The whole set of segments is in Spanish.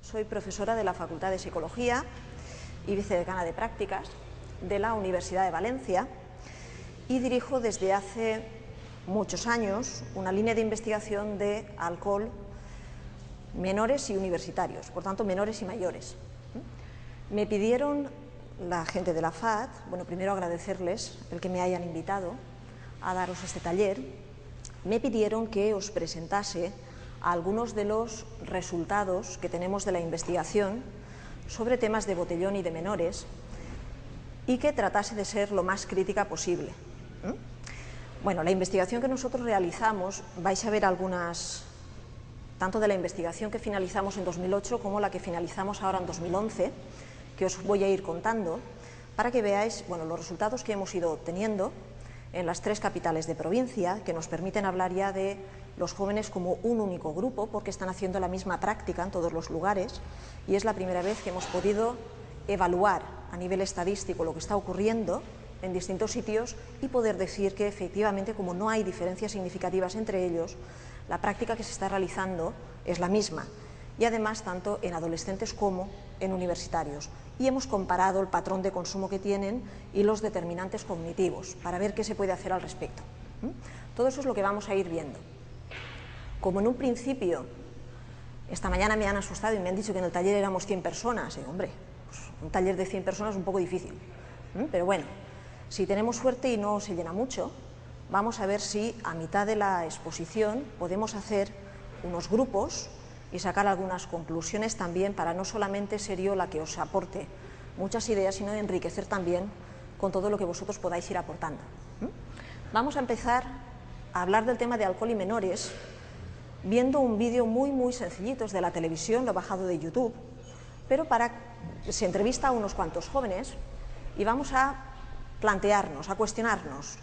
Soy profesora de la Facultad de Psicología y vicedecana de Prácticas de la Universidad de Valencia y dirijo desde hace muchos años una línea de investigación de alcohol menores y universitarios, por tanto menores y mayores. Me pidieron la gente de la FAD, bueno, primero agradecerles el que me hayan invitado a daros este taller. Me pidieron que os presentase algunos de los resultados que tenemos de la investigación sobre temas de botellón y de menores y que tratase de ser lo más crítica posible. Bueno, la investigación que nosotros realizamos, vais a ver algunas, tanto de la investigación que finalizamos en 2008 como la que finalizamos ahora en 2011, que os voy a ir contando, para que veáis, bueno, los resultados que hemos ido obteniendo en las 3 capitales de provincia, que nos permiten hablar ya de los jóvenes como un único grupo, porque están haciendo la misma práctica en todos los lugares, y es la primera vez que hemos podido evaluar a nivel estadístico lo que está ocurriendo en distintos sitios y poder decir que efectivamente, como no hay diferencias significativas entre ellos, la práctica que se está realizando es la misma, y además tanto en adolescentes como en universitarios. Y hemos comparado el patrón de consumo que tienen y los determinantes cognitivos para ver qué se puede hacer al respecto. Todo eso es lo que vamos a ir viendo. Como en un principio, esta mañana me han asustado y me han dicho que en el taller éramos 100 personas, hombre, pues un taller de 100 personas es un poco difícil, pero bueno, si tenemos suerte y no se llena mucho, vamos a ver si a mitad de la exposición podemos hacer unos grupos y sacar algunas conclusiones también, para no solamente ser yo la que os aporte muchas ideas, sino enriquecer también con todo lo que vosotros podáis ir aportando. Vamos a empezar a hablar del tema de alcohol y menores viendo un vídeo muy sencillito, es de la televisión, lo he bajado de YouTube, pero se entrevista a unos cuantos jóvenes y vamos a plantearnos, a cuestionarnos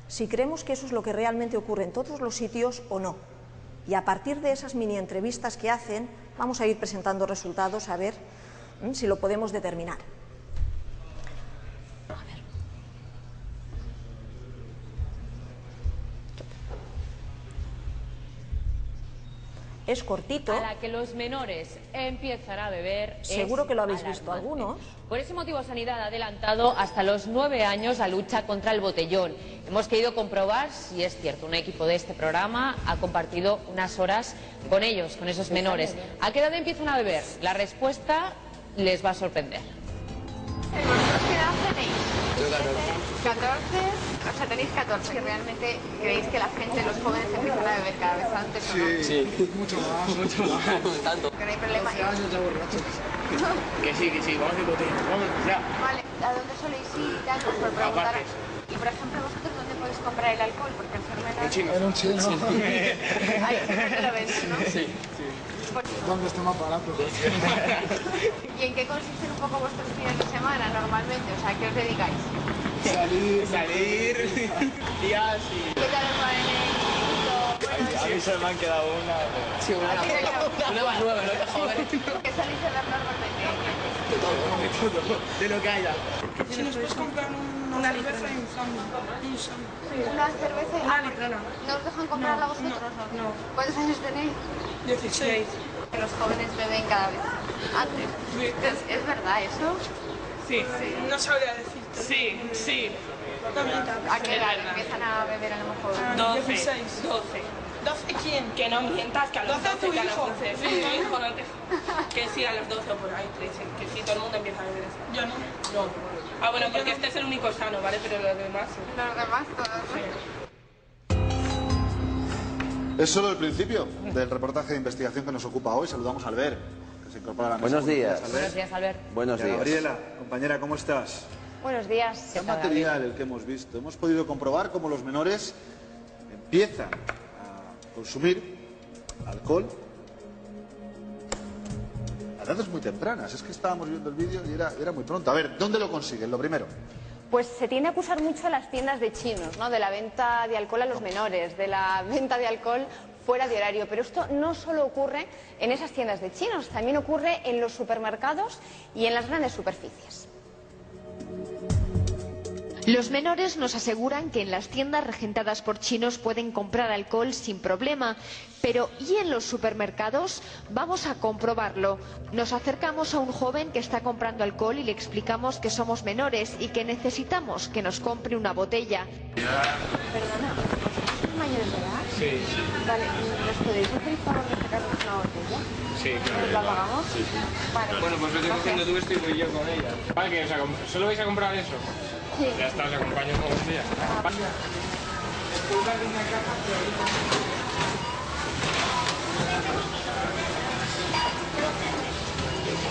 si creemos que eso es lo que realmente ocurre en todos los sitios o no. Y a partir de esas mini entrevistas que hacen, vamos a ir presentando resultados a ver si lo podemos determinar. Es cortito. A la que los menores empiezan a beber. Seguro que lo habéis visto algunos. Por ese motivo, Sanidad ha adelantado hasta los 9 años la lucha contra el botellón. Hemos querido comprobar si es cierto. Un equipo de este programa ha compartido unas horas con ellos, con esos menores. ¿A qué edad empiezan a beber? La respuesta les va a sorprender. ¿Vosotros qué edad tenéis? Yo 14. O sea, tenéis 14, que realmente creéis que la gente, los jóvenes, empiezan a beber cada vez antes, ¿o no? Sí, mucho más. Tanto. Que no hay problema. Que sí, vamos a ir botellón, vamos, ya. Vale, ¿a dónde soléis ir y tal? Pues por preguntar. Y por ejemplo, ¿vosotros dónde podéis comprar el alcohol? Porque al ser menor... En chino. En un chino. Ahí siempre lo venden, ¿no? Sí. ¿Dónde está más barato? ¿Y en qué consisten un poco vuestros fines de semana normalmente? O sea, ¿a qué os dedicáis? Salir, días y... ¿Qué tal os va en el instituto? A mí se me han quedado una... Sí, una más nueva, ¿no? Joder. ¿Qué salís a ver normalmente? De todo, de lo que haya. Si nos puedes comprar una cerveza y un sándwich. ¿Una cerveza? Una litrona. ¿No os dejan comprarla vosotros? No. ¿Cuántos años tenéis? 16. Que los jóvenes beben cada vez antes. ¿Es verdad eso? Sí. No sabría decirte. Sí. ¿A qué edad empiezan a beber a lo mejor? 16. 12 quién? Que no mientas, que a los 12 tu que a los hijo. 11. Sí, tu hijo no te... Que sí, a los 12 o por ahí, 13. Que sí, todo el mundo empieza a beber eso. Yo no. No. Ah, bueno, porque este es el único sano, ¿vale? Pero los demás sí. Los demás todos. Es solo el principio del reportaje de investigación que nos ocupa hoy. Saludamos a Albert, que se incorpora a la mesa. Buenos días. Buenos días, Albert. Buenos días. Gabriela, compañera, ¿cómo estás? Buenos días. ¿Qué material el que hemos visto? Hemos podido comprobar cómo los menores empiezan a consumir alcohol a edades muy tempranas. Es que estábamos viendo el vídeo y era muy pronto. A ver, ¿dónde lo consiguen? Lo primero. Pues se tiende a acusar mucho a las tiendas de chinos, ¿no? De la venta de alcohol a los menores, de la venta de alcohol fuera de horario. Pero esto no solo ocurre en esas tiendas de chinos, también ocurre en los supermercados y en las grandes superficies. Los menores nos aseguran que en las tiendas regentadas por chinos pueden comprar alcohol sin problema, pero ¿y en los supermercados? Vamos a comprobarlo. Nos acercamos a un joven que está comprando alcohol y le explicamos que somos menores y que necesitamos que nos compre una botella. Perdona, ¿sois mayores de edad? Sí. Vale, ¿nos podéis hacer el favor de sacarnos una botella? Sí, claro. ¿La pagamos? Sí, sí. Vale. Bueno, pues vete cogiendo tú esto y voy yo con ella. Vale, que ¿solo vais a comprar eso? Sí. Ya está, os acompaño con botella.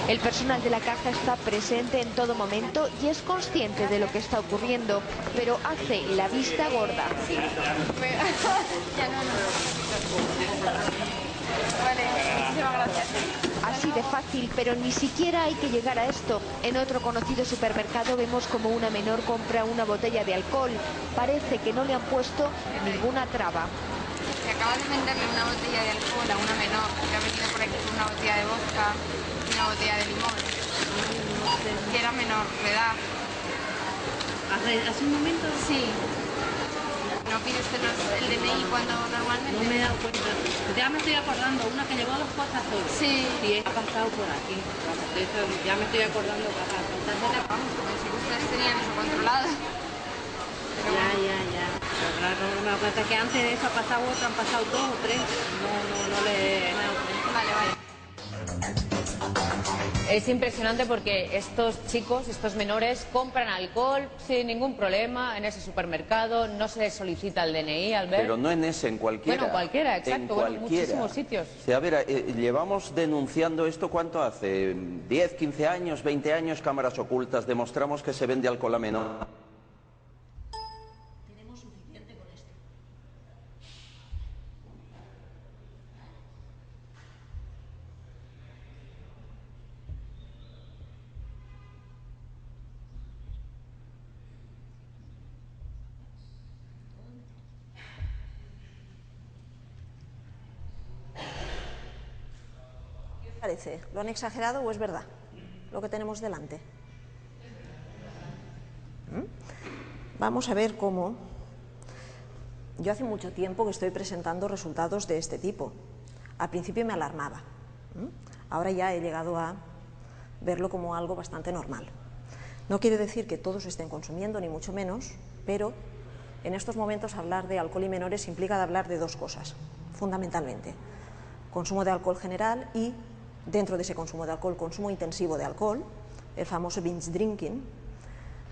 El personal de la caja está presente en todo momento y es consciente de lo que está ocurriendo, pero hace la vista gorda. Ya no. Vale, muchísimas gracias. Así de fácil, pero ni siquiera hay que llegar a esto. En otro conocido supermercado vemos como una menor compra una botella de alcohol. Parece que no le han puesto ninguna traba. Se acaba de venderle una botella de alcohol a una menor que ha venido por aquí con una botella de vodka y una botella de limón. Y era menor de edad. ¿Hace un momento? Sí. ¿No pide usted el DNI cuando normalmente? No me he dado cuenta. Ya me estoy acordando, una que llevó 2 cosas solas. Sí. Y ha pasado por aquí. Vamos, de eso ya me estoy acordando que ha pasado. Entonces, vamos, pensé que ustedes tenían eso controlado. Ya. Pero claro, no me doy cuenta que antes de eso ha pasado otro, han pasado 2 o 3. No le he dado cuenta. Vale. Es impresionante porque estos chicos, estos menores, compran alcohol sin ningún problema en ese supermercado, no se les solicita el DNI, Albert. Pero no en ese, en cualquiera. Bueno, cualquiera, exacto, en bueno, en muchísimos sitios. O sea, a ver, llevamos denunciando esto, ¿cuánto hace? 10, 15 años, 20 años, cámaras ocultas, demostramos que se vende alcohol a menor. Tenemos suficiente con esto. ¿Qué os parece? ¿Lo han exagerado o es verdad lo que tenemos delante? Vamos a ver cómo. Yo hace mucho tiempo que estoy presentando resultados de este tipo. Al principio me alarmaba. Ahora ya he llegado a verlo como algo bastante normal. No quiere decir que todos estén consumiendo, ni mucho menos, pero en estos momentos hablar de alcohol y menores implica hablar de 2 cosas, fundamentalmente. Consumo de alcohol general y, dentro de ese consumo de alcohol, consumo intensivo de alcohol, el famoso binge drinking,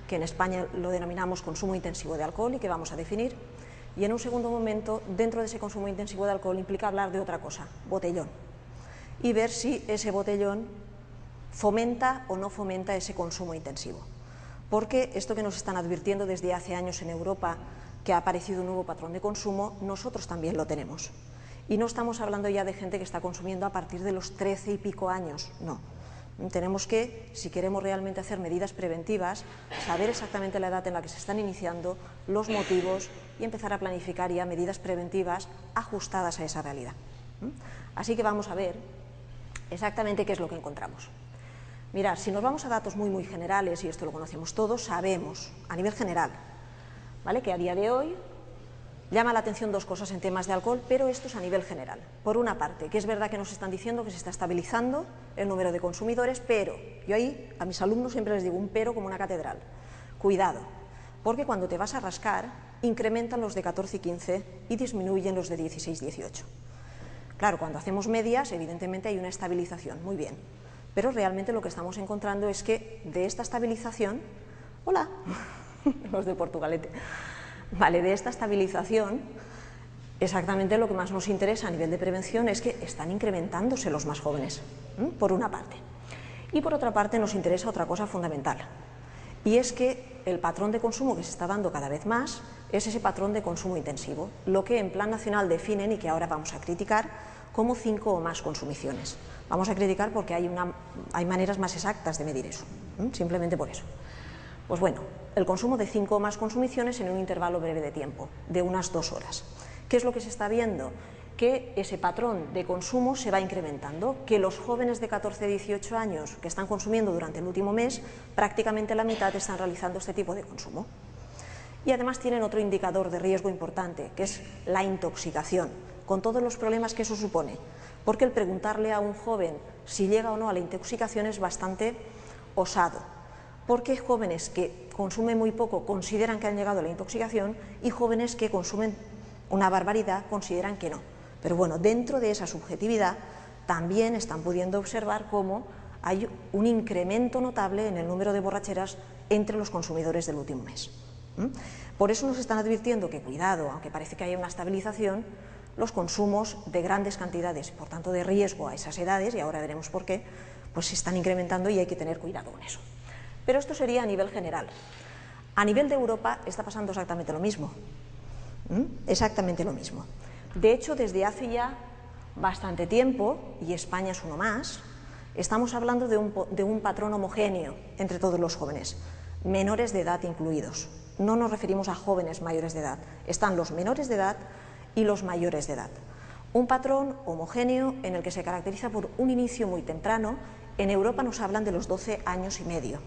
que en España lo denominamos consumo intensivo de alcohol y que vamos a definir. Y en un segundo momento, dentro de ese consumo intensivo de alcohol implica hablar de otra cosa, botellón, y ver si ese botellón fomenta o no fomenta ese consumo intensivo. Porque esto que nos están advirtiendo desde hace años en Europa, que ha aparecido un nuevo patrón de consumo, nosotros también lo tenemos. Y no estamos hablando ya de gente que está consumiendo a partir de los 13 y pico años, no. Tenemos que, si queremos realmente hacer medidas preventivas, saber exactamente la edad en la que se están iniciando, los motivos y empezar a planificar ya medidas preventivas ajustadas a esa realidad. Así que vamos a ver exactamente qué es lo que encontramos. Mirad, si nos vamos a datos muy generales, y esto lo conocemos todos, sabemos a nivel general, ¿vale?, que a día de hoy llama la atención 2 cosas en temas de alcohol, pero esto es a nivel general. Por una parte, que es verdad que nos están diciendo que se está estabilizando el número de consumidores, pero yo ahí a mis alumnos siempre les digo un pero como una catedral. Cuidado, porque cuando te vas a rascar, incrementan los de 14 y 15 y disminuyen los de 16 y 18. Claro, cuando hacemos medias, evidentemente hay una estabilización, muy bien, pero realmente lo que estamos encontrando es que de esta estabilización, hola, los de Portugalete, vale, de esta estabilización, exactamente lo que más nos interesa a nivel de prevención es que están incrementándose los más jóvenes, por una parte. Y por otra parte nos interesa otra cosa fundamental, y es que el patrón de consumo que se está dando cada vez más es ese patrón de consumo intensivo, lo que en plan nacional definen y que ahora vamos a criticar como 5 o más consumiciones. Vamos a criticar porque hay maneras más exactas de medir eso, simplemente por eso. Pues bueno, el consumo de 5 o más consumiciones en un intervalo breve de tiempo, de unas 2 horas. ¿Qué es lo que se está viendo? Que ese patrón de consumo se va incrementando, que los jóvenes de 14 a 18 años que están consumiendo durante el último mes, prácticamente la mitad están realizando este tipo de consumo. y además tienen otro indicador de riesgo importante, que es la intoxicación, con todos los problemas que eso supone, porque el preguntarle a un joven si llega o no a la intoxicación es bastante osado, porque hay jóvenes que consumen muy poco consideran que han llegado a la intoxicación y jóvenes que consumen una barbaridad consideran que no. Pero bueno, dentro de esa subjetividad también están pudiendo observar cómo hay un incremento notable en el número de borracheras entre los consumidores del último mes. Por eso nos están advirtiendo que cuidado, aunque parece que haya una estabilización, los consumos de grandes cantidades, por tanto de riesgo a esas edades, y ahora veremos por qué, pues se están incrementando y hay que tener cuidado con eso. Pero esto sería a nivel general. A nivel de Europa está pasando exactamente lo mismo. Exactamente lo mismo. De hecho, desde hace ya bastante tiempo, y España es uno más, estamos hablando de un patrón homogéneo entre todos los jóvenes, menores de edad incluidos. No nos referimos a jóvenes mayores de edad, están los menores de edad y los mayores de edad. Un patrón homogéneo en el que se caracteriza por un inicio muy temprano. En Europa nos hablan de los 12 años y medio.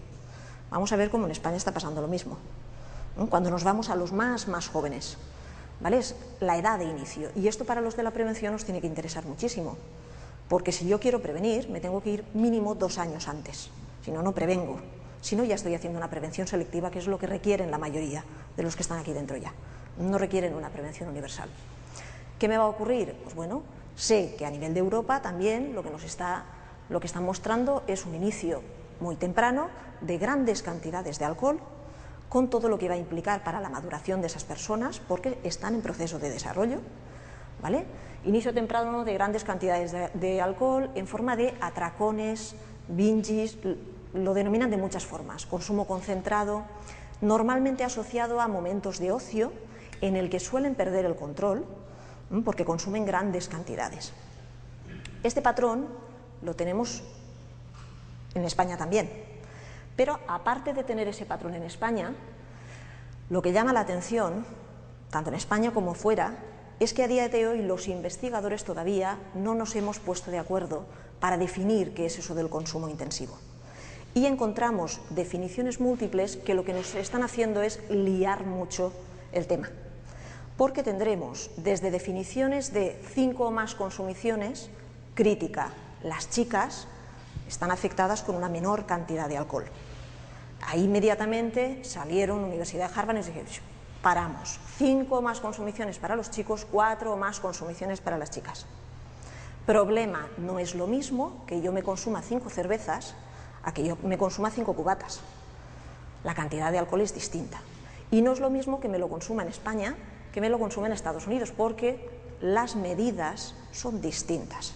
Vamos a ver cómo en España está pasando lo mismo. Cuando nos vamos a los más jóvenes, ¿vale? Es la edad de inicio. Y esto para los de la prevención nos tiene que interesar muchísimo. Porque si yo quiero prevenir, me tengo que ir mínimo 2 años antes. Si no, no prevengo. Si no, ya estoy haciendo una prevención selectiva, que es lo que requieren la mayoría de los que están aquí dentro ya. No requieren una prevención universal. ¿Qué me va a ocurrir? Pues bueno, sé que a nivel de Europa también lo que están mostrando es un inicio muy temprano de grandes cantidades de alcohol, con todo lo que va a implicar para la maduración de esas personas, porque están en proceso de desarrollo, ¿vale? Inicio temprano de grandes cantidades de alcohol en forma de atracones, binges, lo denominan de muchas formas, consumo concentrado, normalmente asociado a momentos de ocio en el que suelen perder el control, porque consumen grandes cantidades. Este patrón lo tenemos en España también, pero aparte de tener ese patrón en España, lo que llama la atención, tanto en España como fuera, es que a día de hoy los investigadores todavía no nos hemos puesto de acuerdo para definir qué es eso del consumo intensivo. Y encontramos definiciones múltiples que lo que nos están haciendo es liar mucho el tema. Porque tendremos desde definiciones de 5 o más consumiciones, crítica, las chicas están afectadas con una menor cantidad de alcohol. Ahí inmediatamente salieron Universidad de Harvard y dijeron, paramos, 5 o más consumiciones para los chicos, 4 o más consumiciones para las chicas. Problema, no es lo mismo que yo me consuma 5 cervezas a que yo me consuma 5 cubatas. La cantidad de alcohol es distinta. Y no es lo mismo que me lo consuma en España que me lo consuma en Estados Unidos, porque las medidas son distintas.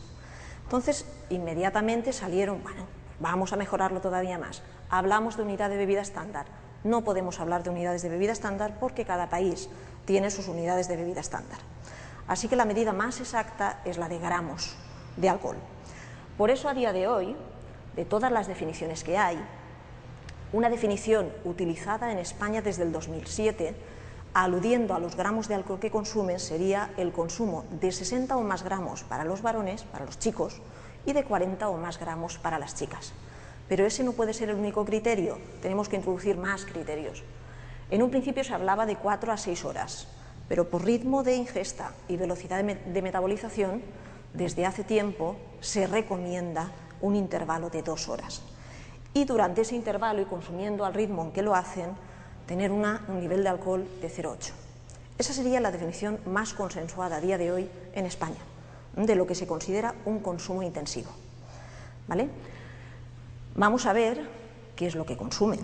Entonces, inmediatamente salieron, bueno, vamos a mejorarlo todavía más. Hablamos de unidad de bebida estándar. No podemos hablar de unidades de bebida estándar porque cada país tiene sus unidades de bebida estándar. Así que la medida más exacta es la de gramos de alcohol. Por eso, a día de hoy, de todas las definiciones que hay, una definición utilizada en España desde el 2007, aludiendo a los gramos de alcohol que consumen, sería el consumo de 60 o más gramos para los varones, para los chicos, y de 40 o más gramos para las chicas. Pero ese no puede ser el único criterio, tenemos que introducir más criterios. En un principio se hablaba de 4 a 6 horas, pero por ritmo de ingesta y velocidad de metabolización, desde hace tiempo se recomienda un intervalo de 2 horas. Y durante ese intervalo, y consumiendo al ritmo en que lo hacen, tener un nivel de alcohol de 0,8. Esa sería la definición más consensuada a día de hoy en España, de lo que se considera un consumo intensivo. ¿Vale? Vamos a ver qué es lo que consumen,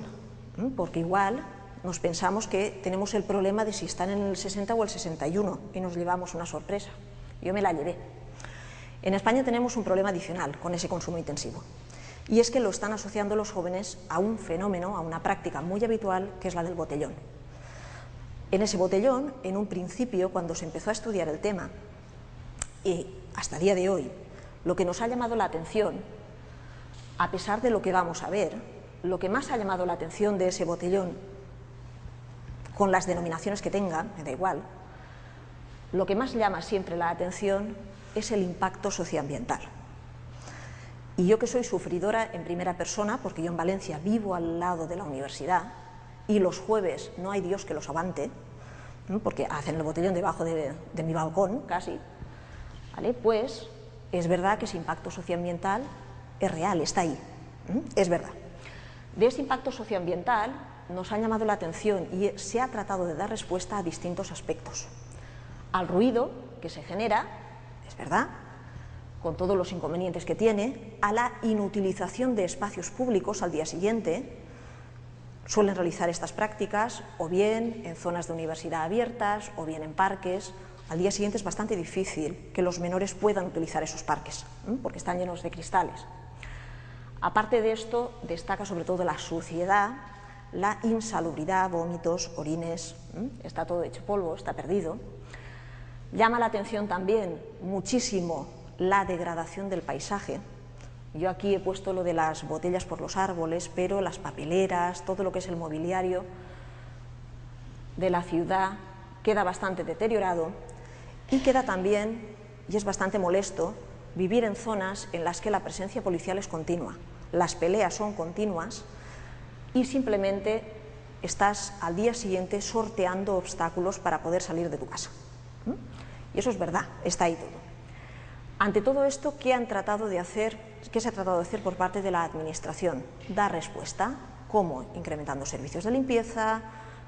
porque igual nos pensamos que tenemos el problema de si están en el 60 o el 61 y nos llevamos una sorpresa. Yo me la llevé. En España tenemos un problema adicional con ese consumo intensivo. Y es que lo están asociando los jóvenes a un fenómeno, a una práctica muy habitual, que es la del botellón. En ese botellón, en un principio, cuando se empezó a estudiar el tema, y hasta el día de hoy, lo que nos ha llamado la atención, a pesar de lo que vamos a ver, lo que más ha llamado la atención de ese botellón, con las denominaciones que tenga, me da igual, lo que más llama siempre la atención es el impacto socioambiental. Y yo, que soy sufridora en primera persona, porque yo en Valencia vivo al lado de la universidad, y los jueves no hay Dios que los aguante, porque hacen el botellón debajo de mi balcón, casi, ¿vale? Pues es verdad que ese impacto socioambiental es real, está ahí, es verdad. De ese impacto socioambiental nos ha llamado la atención y se ha tratado de dar respuesta a distintos aspectos. Al ruido que se genera, es verdad, con todos los inconvenientes que tiene, a la inutilización de espacios públicos al día siguiente. Suelen realizar estas prácticas o bien en zonas de universidad abiertas o bien en parques. Al día siguiente es bastante difícil que los menores puedan utilizar esos parques, porque están llenos de cristales. Aparte de esto, destaca sobre todo la suciedad, la insalubridad, vómitos, orines, está todo hecho polvo, está perdido. Llama la atención también muchísimo la degradación del paisaje. Yo aquí he puesto lo de las botellas por los árboles, pero las papeleras, todo lo que es el mobiliario de la ciudad queda bastante deteriorado y queda también, y es bastante molesto, vivir en zonas en las que la presencia policial es continua, las peleas son continuas y simplemente estás al día siguiente sorteando obstáculos para poder salir de tu casa. Y eso es verdad, está ahí todo. Ante todo esto, ¿qué se ha tratado de hacer por parte de la Administración? Dar respuesta, ¿cómo? Incrementando servicios de limpieza,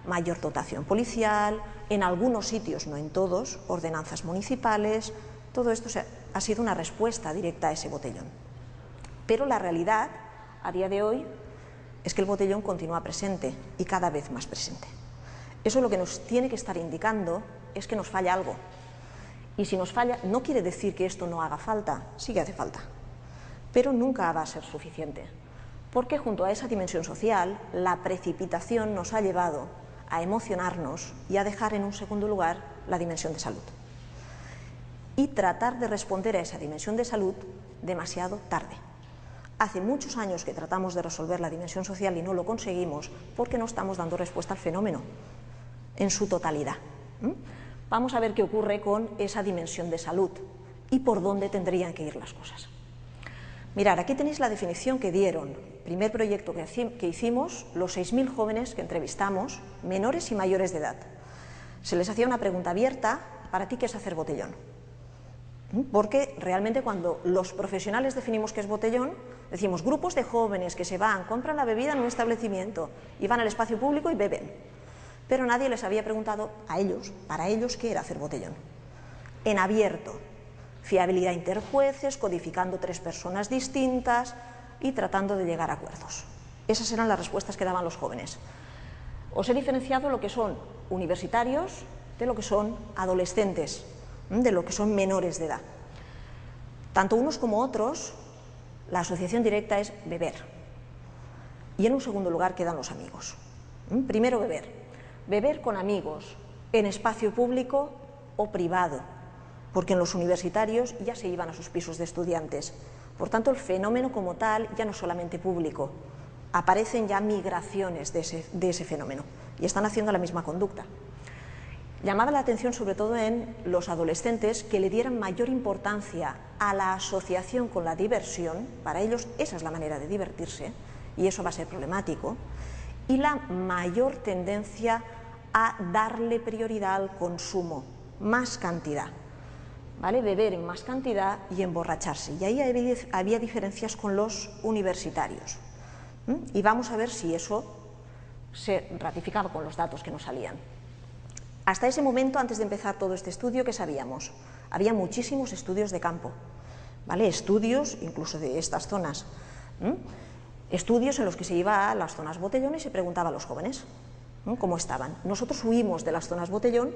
mayor dotación policial, en algunos sitios, no en todos, ordenanzas municipales. Todo esto ha sido una respuesta directa a ese botellón. Pero la realidad, a día de hoy, es que el botellón continúa presente y cada vez más presente. Eso lo que nos tiene que estar indicando es que nos falla algo. Y si nos falla, no quiere decir que esto no haga falta, sí que hace falta, pero nunca va a ser suficiente, porque junto a esa dimensión social, la precipitación nos ha llevado a emocionarnos y a dejar en un segundo lugar la dimensión de salud. Y tratar de responder a esa dimensión de salud demasiado tarde. Hace muchos años que tratamos de resolver la dimensión social y no lo conseguimos porque no estamos dando respuesta al fenómeno en su totalidad. Vamos a ver qué ocurre con esa dimensión de salud y por dónde tendrían que ir las cosas. Mirad, aquí tenéis la definición que dieron, primer proyecto que hicimos, los 6.000 jóvenes que entrevistamos, menores y mayores de edad. Se les hacía una pregunta abierta, ¿para ti qué es hacer botellón? Porque realmente cuando los profesionales definimos qué es botellón, decimos grupos de jóvenes que se van, compran la bebida en un establecimiento y van al espacio público y beben. Pero nadie les había preguntado a ellos, para ellos, qué era hacer botellón. En abierto, fiabilidad interjueces, codificando 3 personas distintas y tratando de llegar a acuerdos. Esas eran las respuestas que daban los jóvenes. Os he diferenciado lo que son universitarios de lo que son adolescentes, de lo que son menores de edad. Tanto unos como otros, la asociación directa es beber. Y en un segundo lugar quedan los amigos. Primero beber. Beber con amigos, en espacio público o privado, porque en los universitarios ya se iban a sus pisos de estudiantes. Por tanto, el fenómeno como tal ya no es solamente público, aparecen ya migraciones de ese fenómeno y están haciendo la misma conducta. Llamaba la atención sobre todo en los adolescentes que le dieran mayor importancia a la asociación con la diversión, para ellos esa es la manera de divertirse y eso va a ser problemático, y la mayor tendencia a darle prioridad al consumo, más cantidad, ¿vale? Beber en más cantidad y emborracharse. Y ahí había diferencias con los universitarios. Y vamos a ver si eso se ratificaba con los datos que nos salían. Hasta ese momento, antes de empezar todo este estudio, ¿qué sabíamos? Había muchísimos estudios de campo, ¿vale? Estudios incluso de estas zonas. Estudios en los que se iba a las zonas botellón y se preguntaba a los jóvenes cómo estaban. Nosotros huimos de las zonas botellón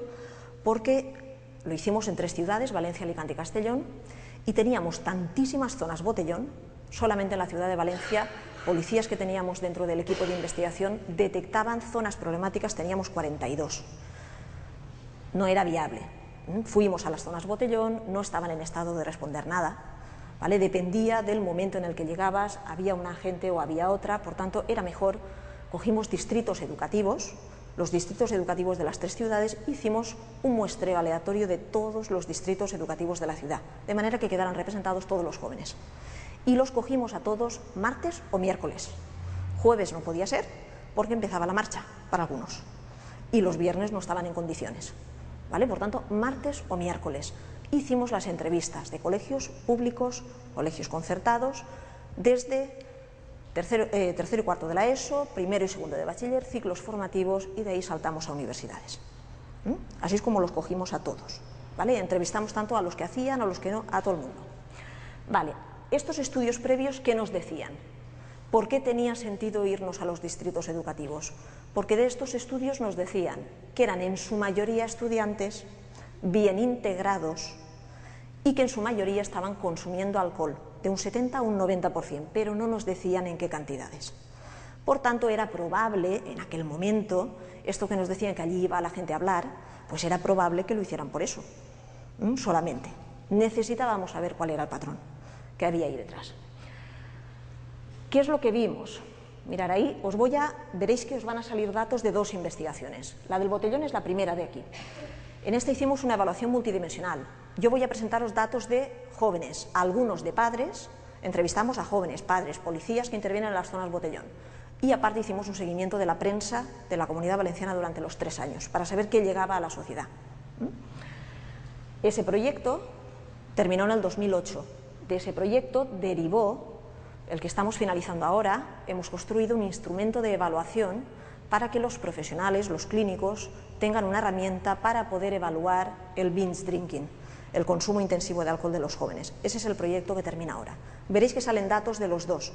porque lo hicimos en 3 ciudades, Valencia, Alicante y Castellón, y teníamos tantísimas zonas botellón, solamente en la ciudad de Valencia, policías que teníamos dentro del equipo de investigación detectaban zonas problemáticas, teníamos 42. No era viable. Fuimos a las zonas botellón, no estaban en estado de responder nada. ¿Vale? Dependía del momento en el que llegabas, había una agente o había otra, por tanto era mejor, cogimos distritos educativos, los distritos educativos de las 3 ciudades, hicimos un muestreo aleatorio de todos los distritos educativos de la ciudad, de manera que quedaran representados todos los jóvenes. Y los cogimos a todos martes o miércoles. Jueves no podía ser, porque empezaba la marcha para algunos y los viernes no estaban en condiciones, ¿vale? Por tanto, martes o miércoles hicimos las entrevistas de colegios públicos, colegios concertados, desde tercero y cuarto de la ESO, primero y segundo de bachiller, ciclos formativos, y de ahí saltamos a universidades. Así es como los cogimos a todos, ¿vale? Entrevistamos tanto a los que hacían, a los que no, a todo el mundo. Vale, estos estudios previos, ¿qué nos decían? ¿Por qué tenía sentido irnos a los distritos educativos? Porque de estos estudios nos decían que eran en su mayoría estudiantes bien integrados y que en su mayoría estaban consumiendo alcohol, de un 70 a un 90%, pero no nos decían en qué cantidades. Por tanto, era probable, en aquel momento, esto que nos decían que allí iba la gente a hablar, pues era probable que lo hicieran por eso, solamente. Necesitábamos saber cuál era el patrón que había ahí detrás. ¿Qué es lo que vimos? Mirad, ahí veréis que os van a salir datos de dos investigaciones. La del botellón es la primera de aquí. En esta hicimos una evaluación multidimensional. Yo voy a presentaros datos de jóvenes, algunos de padres, entrevistamos a jóvenes, padres, policías que intervienen en las zonas botellón. Y aparte hicimos un seguimiento de la prensa de la Comunidad Valenciana durante los 3 años, para saber qué llegaba a la sociedad. Ese proyecto terminó en el 2008. De ese proyecto derivó el que estamos finalizando ahora. Hemos construido un instrumento de evaluación para que los profesionales, los clínicos, tengan una herramienta para poder evaluar el binge drinking, el consumo intensivo de alcohol de los jóvenes. Ese es el proyecto que termina ahora. Veréis que salen datos de los dos,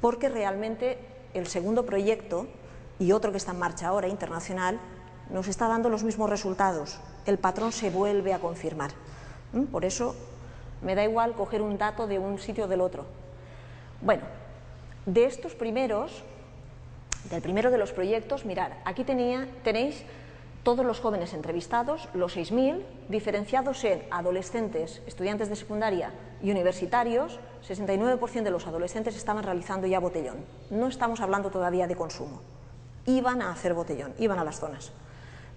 porque realmente el segundo proyecto y otro que está en marcha ahora, internacional, nos está dando los mismos resultados. El patrón se vuelve a confirmar. Por eso me da igual coger un dato de un sitio o del otro. Bueno, de estos primeros, del primero de los proyectos, mirad, aquí tenéis todos los jóvenes entrevistados, los 6.000, diferenciados en adolescentes, estudiantes de secundaria y universitarios. 69% de los adolescentes estaban realizando ya botellón. No estamos hablando todavía de consumo. Iban a hacer botellón, iban a las zonas.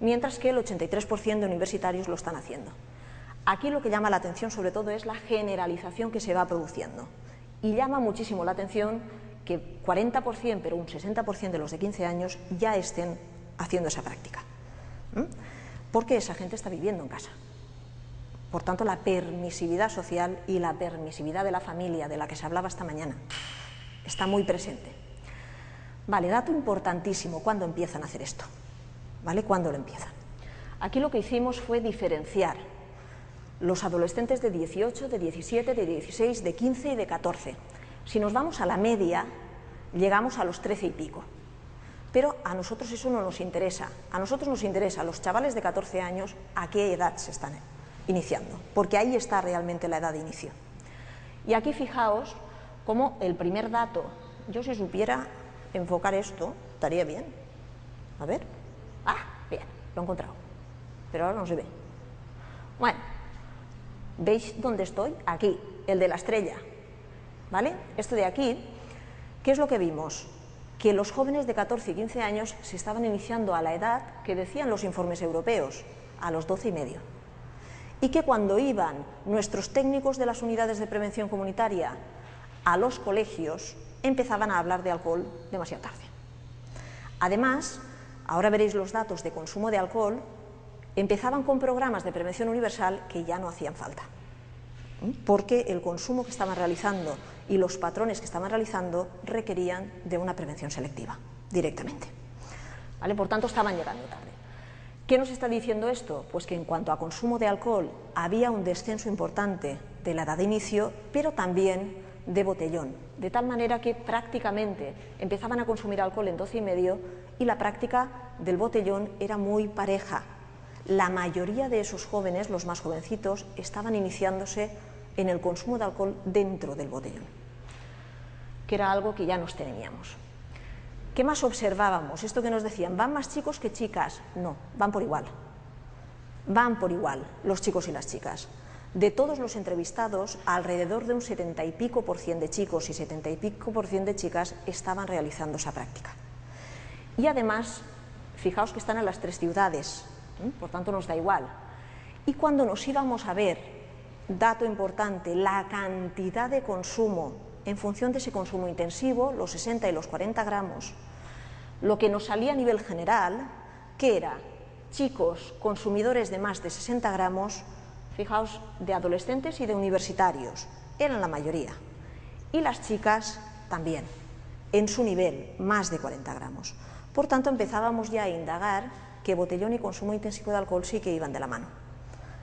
Mientras que el 83% de universitarios lo están haciendo. Aquí lo que llama la atención sobre todo es la generalización que se va produciendo. Y llama muchísimo la atención que 40%, pero un 60% de los de 15 años ya estén haciendo esa práctica. Porque esa gente está viviendo en casa. Por tanto, la permisividad social y la permisividad de la familia, de la que se hablaba esta mañana, está muy presente. Vale, dato importantísimo, ¿cuándo empiezan a hacer esto? ¿Vale? ¿Cuándo lo empiezan? Aquí lo que hicimos fue diferenciar los adolescentes de 18, de 17, de 16, de 15 y de 14. Si nos vamos a la media, llegamos a los 13 y pico. Pero a nosotros eso no nos interesa. A nosotros nos interesa los chavales de 14 años a qué edad se están iniciando, porque ahí está realmente la edad de inicio. Y aquí fijaos cómo el primer dato, yo si supiera enfocar esto, estaría bien. A ver. Bien, lo he encontrado. Pero ahora no se ve. Bueno, ¿veis dónde estoy? Aquí, el de la estrella. ¿Vale? Esto de aquí, ¿qué es lo que vimos? Que los jóvenes de 14 y 15 años se estaban iniciando a la edad que decían los informes europeos, a los 12 y medio. Y que cuando iban nuestros técnicos de las unidades de prevención comunitaria a los colegios, empezaban a hablar de alcohol demasiado tarde. Además, ahora veréis los datos de consumo de alcohol, empezaban con programas de prevención universal que ya no hacían falta, porque el consumo que estaban realizando y los patrones que estaban realizando requerían de una prevención selectiva, directamente. ¿Vale? Por tanto, estaban llegando tarde. ¿Qué nos está diciendo esto? Pues que en cuanto a consumo de alcohol había un descenso importante de la edad de inicio, pero también de botellón, de tal manera que prácticamente empezaban a consumir alcohol en 12 y medio y la práctica del botellón era muy pareja. La mayoría de esos jóvenes, los más jovencitos, estaban iniciándose en el consumo de alcohol dentro del botellón, que era algo que ya nos temíamos. ¿Qué más observábamos? Esto que nos decían, ¿van más chicos que chicas? No, van por igual. Van por igual los chicos y las chicas. De todos los entrevistados, alrededor de un 70 y pico % de chicos y 70 y pico % de chicas estaban realizando esa práctica. Y además, fijaos que están en las 3 ciudades, por tanto nos da igual. Y cuando nos íbamos a ver, dato importante, la cantidad de consumo en función de ese consumo intensivo, los 60 y los 40 gramos, Lo que nos salía a nivel general, que era chicos consumidores de más de 60 gramos, fijaos, de adolescentes y de universitarios, eran la mayoría, y las chicas también, en su nivel, más de 40 gramos. Por tanto, empezábamos ya a indagar que botellón y consumo intensivo de alcohol sí que iban de la mano,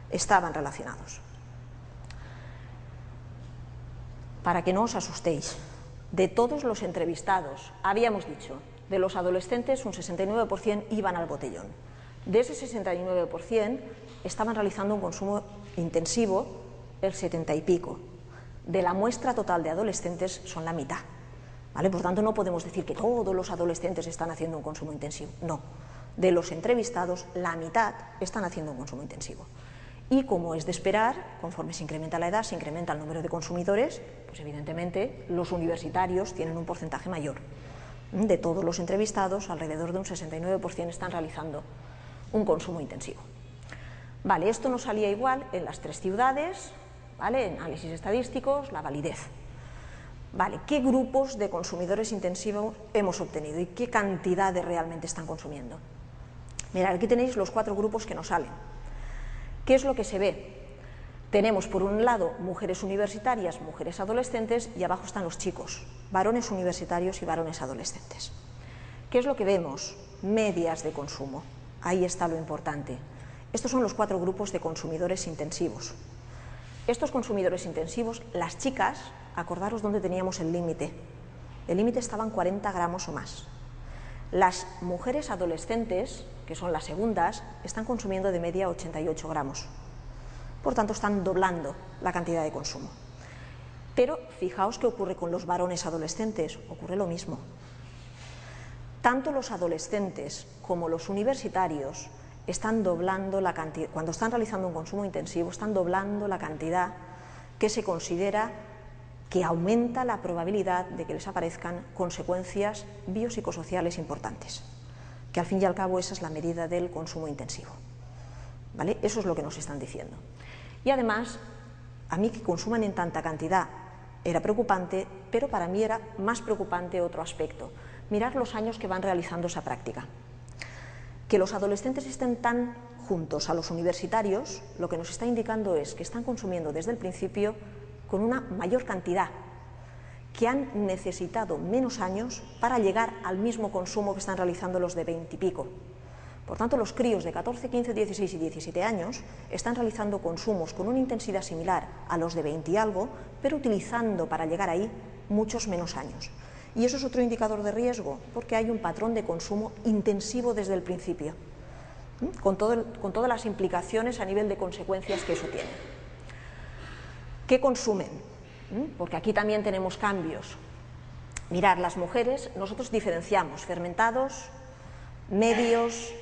estaban relacionados. Para que no os asustéis, de todos los entrevistados, habíamos dicho, de los adolescentes un 69% iban al botellón. De ese 69% estaban realizando un consumo intensivo el 70 y pico. De la muestra total de adolescentes son la mitad. ¿Vale? Por tanto, no podemos decir que todos los adolescentes están haciendo un consumo intensivo. No. De los entrevistados, la mitad están haciendo un consumo intensivo. Y como es de esperar, conforme se incrementa la edad, se incrementa el número de consumidores, pues evidentemente los universitarios tienen un porcentaje mayor. De todos los entrevistados, alrededor de un 69% están realizando un consumo intensivo. Vale, esto nos salía igual en las 3 ciudades, ¿vale? Análisis estadísticos, la validez. Vale, ¿qué grupos de consumidores intensivos hemos obtenido y qué cantidades realmente están consumiendo? Mirad, aquí tenéis los 4 grupos que nos salen. ¿Qué es lo que se ve? Tenemos por un lado mujeres universitarias, mujeres adolescentes y abajo están los chicos, varones universitarios y varones adolescentes. ¿Qué es lo que vemos? Medias de consumo. Ahí está lo importante. Estos son los 4 grupos de consumidores intensivos. Estos consumidores intensivos, las chicas, acordaros dónde teníamos el límite. El límite estaba en 40 gramos o más. Las mujeres adolescentes, que son las segundas, están consumiendo de media 88 gramos. Por tanto, están doblando la cantidad de consumo. Pero fijaos qué ocurre con los varones adolescentes, ocurre lo mismo. Tanto los adolescentes como los universitarios están doblando la cantidad, cuando están realizando un consumo intensivo, están doblando la cantidad que se considera que aumenta la probabilidad de que les aparezcan consecuencias biopsicosociales importantes, que al fin y al cabo esa es la medida del consumo intensivo. ¿Vale? Eso es lo que nos están diciendo. Y además, a mí que consuman en tanta cantidad era preocupante, pero para mí era más preocupante otro aspecto. Mirad los años que van realizando esa práctica. Que los adolescentes estén tan juntos a los universitarios, lo que nos está indicando es que están consumiendo desde el principio con una mayor cantidad, que han necesitado menos años para llegar al mismo consumo que están realizando los de 20 y pico. Por tanto, los críos de 14, 15, 16 y 17 años están realizando consumos con una intensidad similar a los de 20 y algo, pero utilizando para llegar ahí muchos menos años. Y eso es otro indicador de riesgo, porque hay un patrón de consumo intensivo desde el principio, con todas las implicaciones a nivel de consecuencias que eso tiene. ¿Qué consumen? Porque aquí también tenemos cambios. Mirad, las mujeres, nosotros diferenciamos fermentados, medios,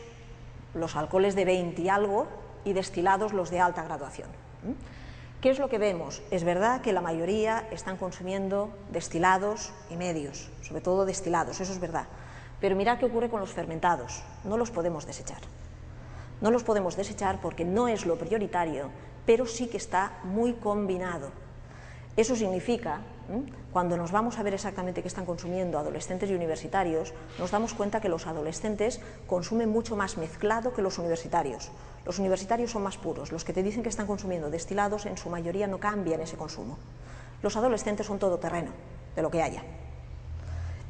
los alcoholes de 20 y algo, y destilados, los de alta graduación. ¿Qué es lo que vemos? Es verdad que la mayoría están consumiendo destilados y medios, sobre todo destilados, eso es verdad. Pero mirad qué ocurre con los fermentados, no los podemos desechar. No los podemos desechar porque no es lo prioritario, pero sí que está muy combinado. Eso significa, cuando nos vamos a ver exactamente qué están consumiendo adolescentes y universitarios, nos damos cuenta que los adolescentes consumen mucho más mezclado que los universitarios. Los universitarios son más puros, los que te dicen que están consumiendo destilados en su mayoría no cambian ese consumo. Los adolescentes son todoterreno, de lo que haya.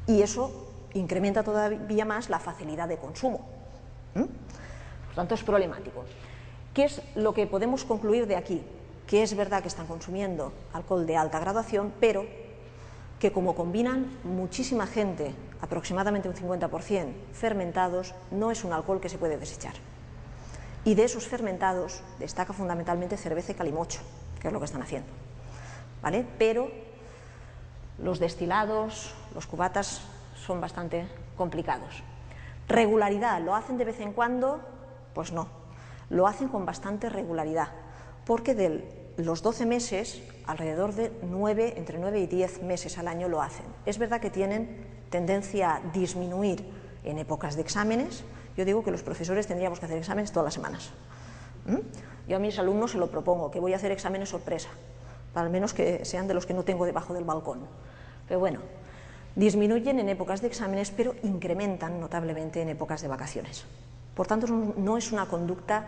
Y eso incrementa todavía más la facilidad de consumo. Por tanto, es problemático. ¿Qué es lo que podemos concluir de aquí? Que es verdad que están consumiendo alcohol de alta graduación, pero que como combinan muchísima gente, aproximadamente un 50%, fermentados, no es un alcohol que se puede desechar. Y de esos fermentados destaca fundamentalmente cerveza y calimocho, que es lo que están haciendo. ¿Vale? Pero los destilados, los cubatas, son bastante complicados. ¿Regularidad? ¿Lo hacen de vez en cuando? Pues no. Lo hacen con bastante regularidad, porque de los 12 meses, alrededor de entre 9 y 10 meses al año lo hacen. Es verdad que tienen tendencia a disminuir en épocas de exámenes. Yo digo que los profesores tendríamos que hacer exámenes todas las semanas. Yo a mis alumnos se lo propongo, que voy a hacer exámenes sorpresa, para al menos que sean de los que no tengo debajo del balcón. Pero bueno, Disminuyen en épocas de exámenes, pero incrementan notablemente en épocas de vacaciones. Por tanto, no es una conducta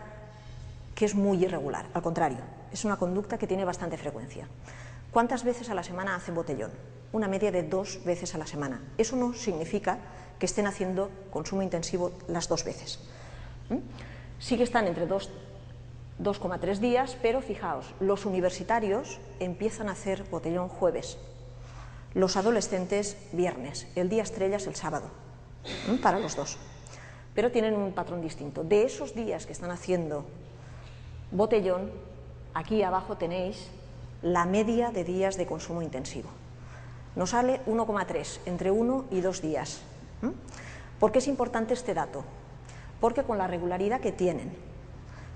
que es muy irregular, al contrario, es una conducta que tiene bastante frecuencia. ¿Cuántas veces a la semana hacen botellón? Una media de 2 veces a la semana. Eso no significa que estén haciendo consumo intensivo las 2 veces. Sí que están entre 2,3 días, pero fijaos, los universitarios empiezan a hacer botellón jueves, los adolescentes viernes, el día estrella es el sábado, para los dos. Pero tienen un patrón distinto. De esos días que están haciendo botellón, aquí abajo tenéis la media de días de consumo intensivo. Nos sale 1,3, entre 1 y 2 días. ¿Por qué es importante este dato? Porque con la regularidad que tienen,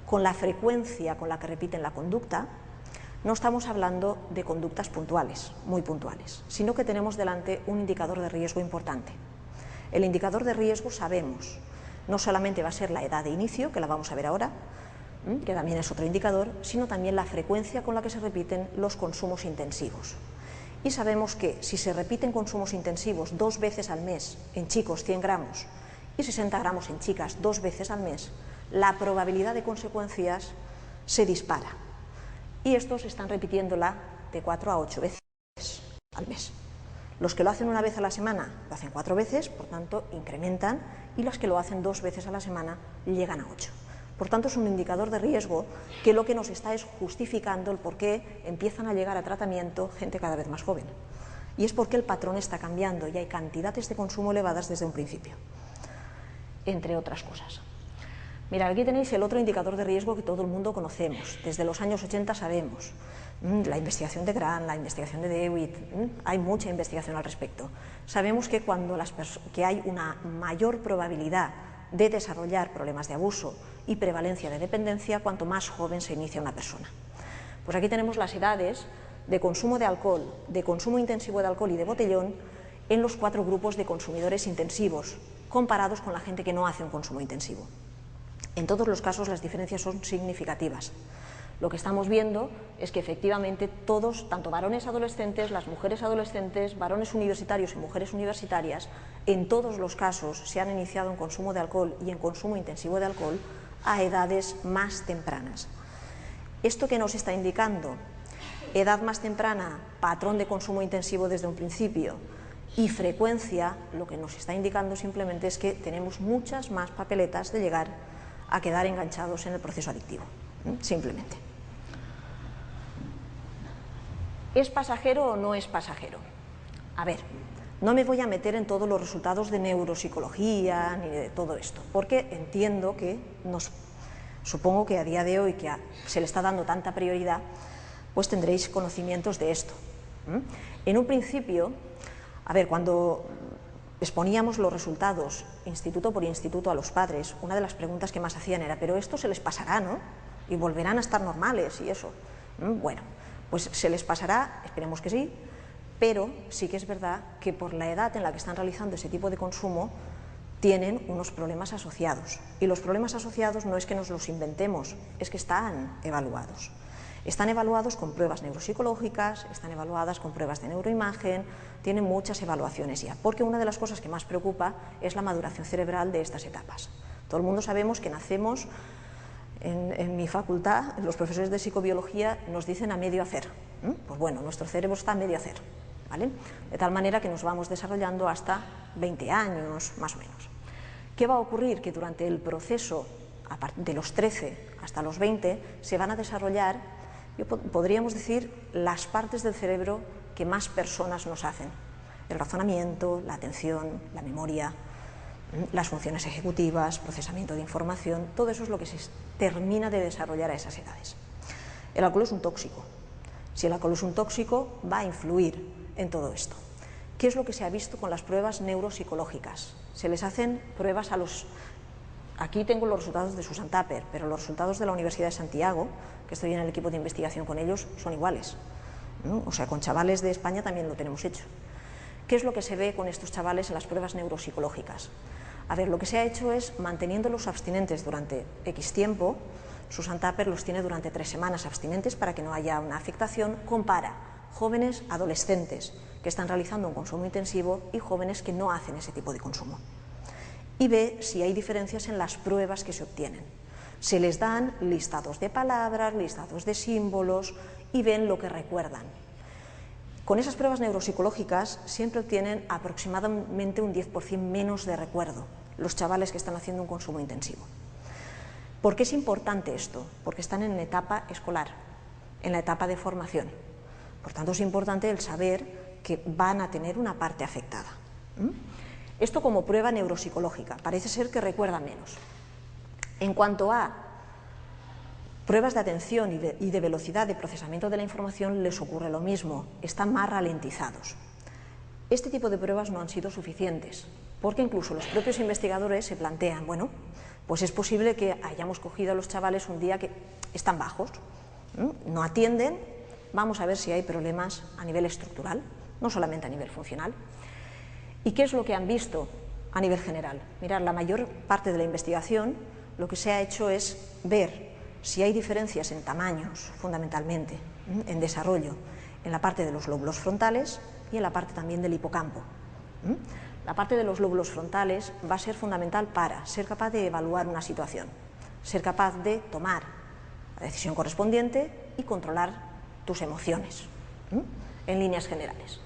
con la frecuencia con la que repiten la conducta, no estamos hablando de conductas puntuales, muy puntuales, sino que tenemos delante un indicador de riesgo importante. El indicador de riesgo sabemos, no solamente va a ser la edad de inicio, que la vamos a ver ahora, que también es otro indicador, sino también la frecuencia con la que se repiten los consumos intensivos. Y sabemos que si se repiten consumos intensivos 2 veces al mes en chicos 100 gramos y 60 gramos en chicas 2 veces al mes, la probabilidad de consecuencias se dispara. Y estos están repitiéndola de 4 a 8 veces al mes. Los que lo hacen una vez a la semana lo hacen 4 veces, por tanto incrementan, y los que lo hacen 2 veces a la semana llegan a 8. Por tanto, es un indicador de riesgo que lo que nos está es justificando el por qué empiezan a llegar a tratamiento gente cada vez más joven. Y es porque el patrón está cambiando y hay cantidades de consumo elevadas desde un principio, entre otras cosas. Mirad, aquí tenéis el otro indicador de riesgo que todo el mundo conocemos. Desde los años 80 sabemos. La investigación de Grant, la investigación de DeWitt, hay mucha investigación al respecto. Sabemos que cuando que hay una mayor probabilidad de desarrollar problemas de abuso y prevalencia de dependencia cuanto más joven se inicia una persona. Pues aquí tenemos las edades de consumo de alcohol, de consumo intensivo de alcohol y de botellón en los 4 grupos de consumidores intensivos, comparados con la gente que no hace un consumo intensivo. En todos los casos las diferencias son significativas. Lo que estamos viendo es que efectivamente todos, tanto varones adolescentes, las mujeres adolescentes, varones universitarios y mujeres universitarias, en todos los casos se han iniciado en consumo de alcohol y en consumo intensivo de alcohol a edades más tempranas. ¿Esto qué nos está indicando? Edad más temprana, patrón de consumo intensivo desde un principio y frecuencia, lo que nos está indicando simplemente es que tenemos muchas más papeletas de llegar a quedar enganchados en el proceso adictivo, simplemente. ¿Es pasajero o no es pasajero? A ver, no me voy a meter en todos los resultados de neuropsicología ni de todo esto, porque entiendo que supongo que a día de hoy que se le está dando tanta prioridad, pues tendréis conocimientos de esto. En un principio, a ver, cuando exponíamos los resultados instituto por instituto a los padres, una de las preguntas que más hacían era, pero esto se les pasará, ¿no? Y volverán a estar normales y eso. Bueno, pues se les pasará, esperemos que sí, pero sí que es verdad que por la edad en la que están realizando ese tipo de consumo tienen unos problemas asociados. Y los problemas asociados no es que nos los inventemos, es que están evaluados. Están evaluados con pruebas neuropsicológicas, están evaluadas con pruebas de neuroimagen, tienen muchas evaluaciones ya, porque una de las cosas que más preocupa es la maduración cerebral de estas etapas. Todo el mundo sabemos que nacemos, en mi facultad, los profesores de psicobiología nos dicen a medio hacer. Pues bueno, nuestro cerebro está a medio hacer, ¿vale? De tal manera que nos vamos desarrollando hasta 20 años, más o menos. ¿Qué va a ocurrir? Que durante el proceso, de los 13 hasta los 20, se van a desarrollar, podríamos decir, las partes del cerebro que más personas nos hacen. El razonamiento, la atención, la memoria, las funciones ejecutivas, procesamiento de información, todo eso es lo que se termina de desarrollar a esas edades. El alcohol es un tóxico. Si el alcohol es un tóxico, va a influir en todo esto. ¿Qué es lo que se ha visto con las pruebas neuropsicológicas? Se les hacen pruebas a los... Aquí tengo los resultados de Susan Tupper, pero los resultados de la Universidad de Santiago, que estoy en el equipo de investigación con ellos, son iguales. O sea, con chavales de España también lo tenemos hecho. ¿Qué es lo que se ve con estos chavales en las pruebas neuropsicológicas? A ver, lo que se ha hecho es, manteniéndolos abstinentes durante X tiempo, Susan Tupper los tiene durante 3 semanas abstinentes para que no haya una afectación, compara jóvenes adolescentes que están realizando un consumo intensivo y jóvenes que no hacen ese tipo de consumo. Y ve si hay diferencias en las pruebas que se obtienen. Se les dan listados de palabras, listados de símbolos y ven lo que recuerdan. Con esas pruebas neuropsicológicas siempre obtienen aproximadamente un 10% menos de recuerdo los chavales que están haciendo un consumo intensivo. ¿Por qué es importante esto? Porque están en la etapa escolar, en la etapa de formación. Por tanto, es importante el saber que van a tener una parte afectada. Esto como prueba neuropsicológica, parece ser que recuerda menos. En cuanto a pruebas de atención y de velocidad de procesamiento de la información, les ocurre lo mismo, están más ralentizados. Este tipo de pruebas no han sido suficientes, porque incluso los propios investigadores se plantean, bueno, pues es posible que hayamos cogido a los chavales un día que están bajos, no atienden, vamos a ver si hay problemas a nivel estructural, no solamente a nivel funcional. ¿Y qué es lo que han visto a nivel general? Mirad, la mayor parte de la investigación lo que se ha hecho es ver si hay diferencias en tamaños, fundamentalmente, en desarrollo, en la parte de los lóbulos frontales y en la parte también del hipocampo. La parte de los lóbulos frontales va a ser fundamental para ser capaz de evaluar una situación, ser capaz de tomar la decisión correspondiente y controlar tus emociones, en líneas generales.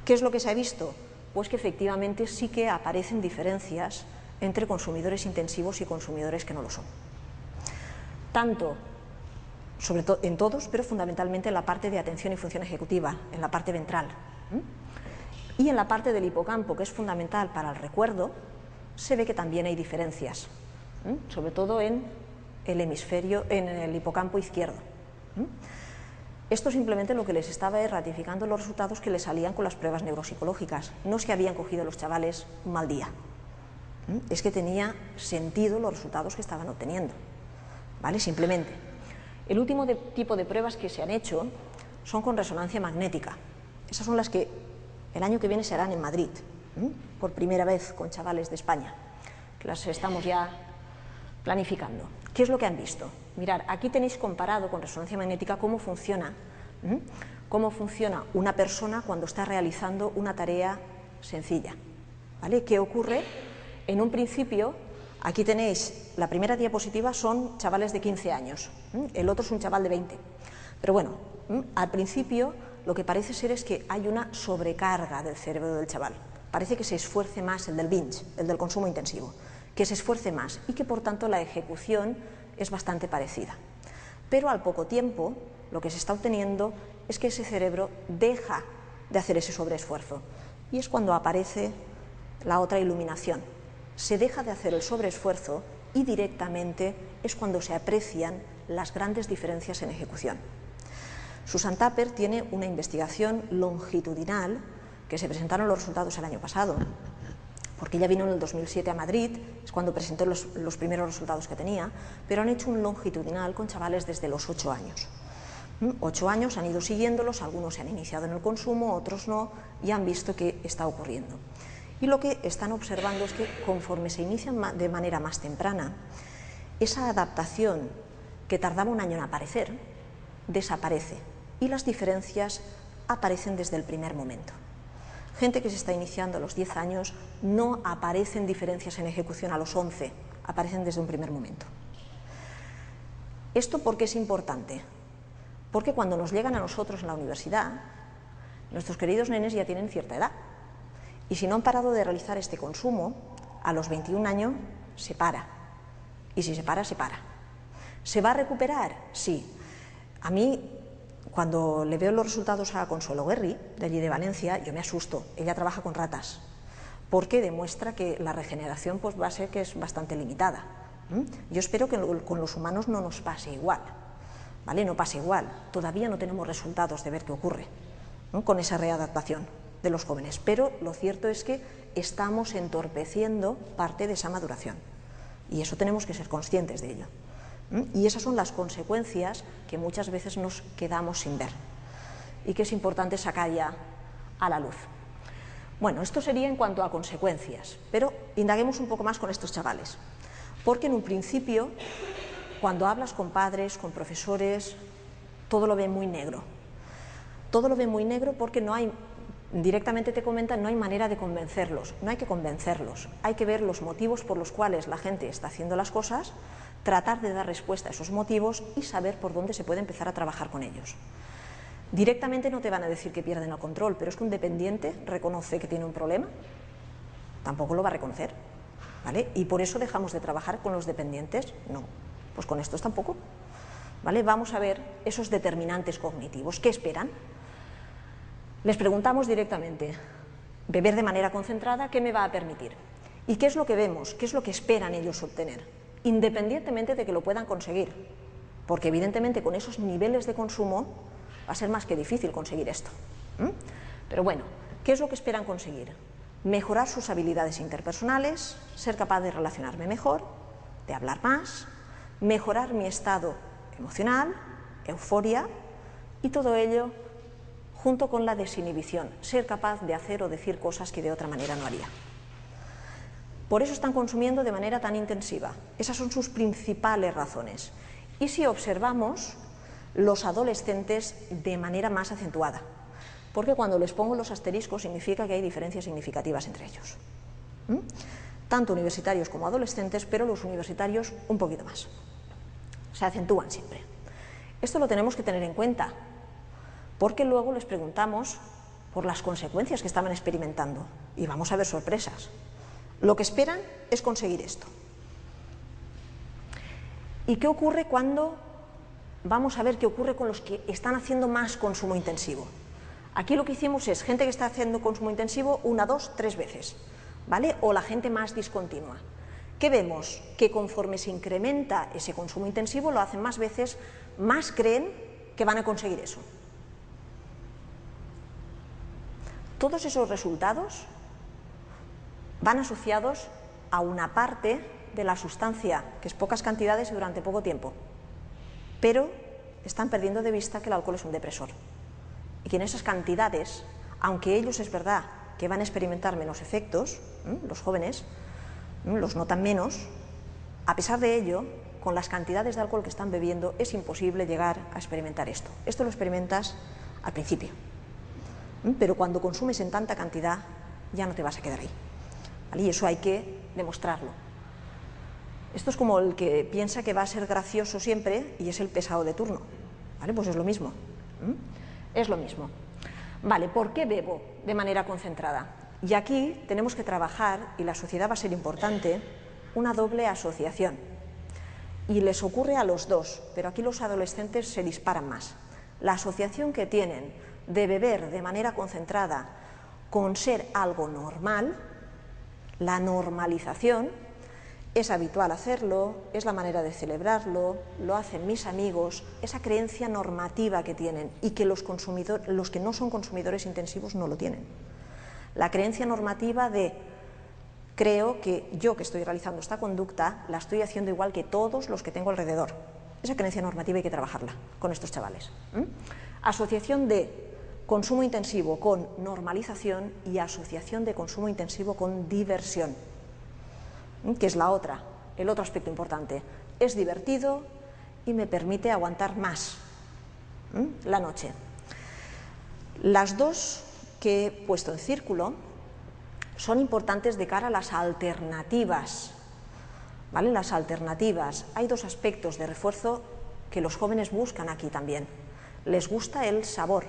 ¿Qué es lo que se ha visto? Pues que efectivamente sí que aparecen diferencias entre consumidores intensivos y consumidores que no lo son. Tanto, sobre todo en todos, pero fundamentalmente en la parte de atención y función ejecutiva, en la parte ventral. Y en la parte del hipocampo, que es fundamental para el recuerdo, se ve que también hay diferencias, sobre todo en el hemisferio, en el hipocampo izquierdo. Esto simplemente lo que les estaba es ratificando los resultados que les salían con las pruebas neuropsicológicas. No es que habían cogido a los chavales un mal día, es que tenía sentido los resultados que estaban obteniendo, ¿vale? Simplemente. El último tipo de pruebas que se han hecho son con resonancia magnética. Esas son las que el año que viene se harán en Madrid, por primera vez con chavales de España, que las estamos ya planificando. ¿Qué es lo que han visto? Mirad, aquí tenéis comparado con resonancia magnética cómo funciona una persona cuando está realizando una tarea sencilla, ¿vale? ¿Qué ocurre? En un principio, aquí tenéis, la primera diapositiva son chavales de 15 años, el otro es un chaval de 20. Pero bueno, al principio lo que parece ser es que hay una sobrecarga del cerebro del chaval. Parece que se esfuerce más el del binge, el del consumo intensivo, que se esfuerce más y que por tanto la ejecución es bastante parecida. Pero al poco tiempo lo que se está obteniendo es que ese cerebro deja de hacer ese sobreesfuerzo y es cuando aparece la otra iluminación. Se deja de hacer el sobreesfuerzo y directamente es cuando se aprecian las grandes diferencias en ejecución. Susan Tapper tiene una investigación longitudinal que se presentaron los resultados el año pasado, porque ella vino en el 2007 a Madrid, es cuando presentó los primeros resultados que tenía, pero han hecho un longitudinal con chavales desde los 8 años. 8 años han ido siguiéndolos, algunos se han iniciado en el consumo, otros no, y han visto qué está ocurriendo. Y lo que están observando es que conforme se inician de manera más temprana, esa adaptación que tardaba un año en aparecer, desaparece y las diferencias aparecen desde el primer momento. Gente que se está iniciando a los 10 años no aparecen diferencias en ejecución a los 11, aparecen desde un primer momento. ¿Esto por qué es importante? Porque cuando nos llegan a nosotros en la universidad, nuestros queridos nenes ya tienen cierta edad. Y si no han parado de realizar este consumo, a los 21 años se para. Y si se para, se para. ¿Se va a recuperar? Sí. A mí, cuando le veo los resultados a Consuelo Guerri, de allí de Valencia, yo me asusto. Ella trabaja con ratas, porque demuestra que la regeneración pues, va a ser que es bastante limitada. Yo espero que con los humanos no nos pase igual, ¿vale? No pase igual. Todavía no tenemos resultados de ver qué ocurre, ¿no? Con esa readaptación de los jóvenes, pero lo cierto es que estamos entorpeciendo parte de esa maduración y eso tenemos que ser conscientes de ello. Y esas son las consecuencias que muchas veces nos quedamos sin ver y que es importante sacar ya a la luz. Bueno, esto sería en cuanto a consecuencias, pero indaguemos un poco más con estos chavales, porque en un principio, cuando hablas con padres, con profesores, todo lo ven muy negro. Todo lo ven muy negro porque no hay, directamente te comentan, no hay manera de convencerlos. No hay que convencerlos, hay que ver los motivos por los cuales la gente está haciendo las cosas, tratar de dar respuesta a esos motivos y saber por dónde se puede empezar a trabajar con ellos. Directamente no te van a decir que pierden el control, pero es que un dependiente reconoce que tiene un problema, tampoco lo va a reconocer, ¿vale? Y por eso dejamos de trabajar con los dependientes. No, pues con estos tampoco, ¿vale? Vamos a ver esos determinantes cognitivos. ¿Qué esperan? Les preguntamos directamente, beber de manera concentrada, ¿qué me va a permitir? ¿Y qué es lo que vemos? ¿Qué es lo que esperan ellos obtener? Independientemente de que lo puedan conseguir, porque evidentemente con esos niveles de consumo va a ser más que difícil conseguir esto. Pero bueno, ¿qué es lo que esperan conseguir? Mejorar sus habilidades interpersonales, ser capaz de relacionarme mejor, de hablar más, mejorar mi estado emocional, euforia, y todo ello junto con la desinhibición, ser capaz de hacer o decir cosas que de otra manera no haría. Por eso están consumiendo de manera tan intensiva. Esas son sus principales razones. Y si observamos los adolescentes de manera más acentuada, porque cuando les pongo los asteriscos significa que hay diferencias significativas entre ellos. Tanto universitarios como adolescentes, pero los universitarios un poquito más. Se acentúan siempre. Esto lo tenemos que tener en cuenta, porque luego les preguntamos por las consecuencias que estaban experimentando y vamos a ver sorpresas. Lo que esperan es conseguir esto. ¿Y qué ocurre cuando vamos a ver qué ocurre con los que están haciendo más consumo intensivo? Aquí lo que hicimos es gente que está haciendo consumo intensivo 1, 2, 3 veces, ¿vale? O la gente más discontinua. ¿Qué vemos? Que conforme se incrementa ese consumo intensivo, lo hacen más veces, más creen que van a conseguir eso. Todos esos resultados van asociados a una parte de la sustancia, que es pocas cantidades y durante poco tiempo, pero están perdiendo de vista que el alcohol es un depresor y que en esas cantidades, aunque ellos es verdad que van a experimentar menos efectos, los jóvenes los notan menos, a pesar de ello, con las cantidades de alcohol que están bebiendo es imposible llegar a experimentar esto. Esto lo experimentas al principio, pero cuando consumes en tanta cantidad ya no te vas a quedar ahí, ¿vale? Y eso hay que demostrarlo. Esto es como el que piensa que va a ser gracioso siempre y es el pesado de turno, ¿vale? Pues es lo mismo, es lo mismo. Vale, ¿por qué bebo de manera concentrada? Y aquí tenemos que trabajar, y la sociedad va a ser importante, una doble asociación. Y les ocurre a los dos, pero aquí los adolescentes se disparan más. La asociación que tienen de beber de manera concentrada con ser algo normal, la normalización, es habitual hacerlo, es la manera de celebrarlo, lo hacen mis amigos, esa creencia normativa que tienen y que los que no son consumidores intensivos no lo tienen. La creencia normativa de creo que yo que estoy realizando esta conducta la estoy haciendo igual que todos los que tengo alrededor. Esa creencia normativa hay que trabajarla con estos chavales. Asociación de consumo intensivo con normalización y asociación de consumo intensivo con diversión, que es el otro aspecto importante. Es divertido y me permite aguantar más la noche. Las dos que he puesto en círculo son importantes de cara a las alternativas, ¿vale? Las alternativas. Hay dos aspectos de refuerzo que los jóvenes buscan aquí también. Les gusta el sabor.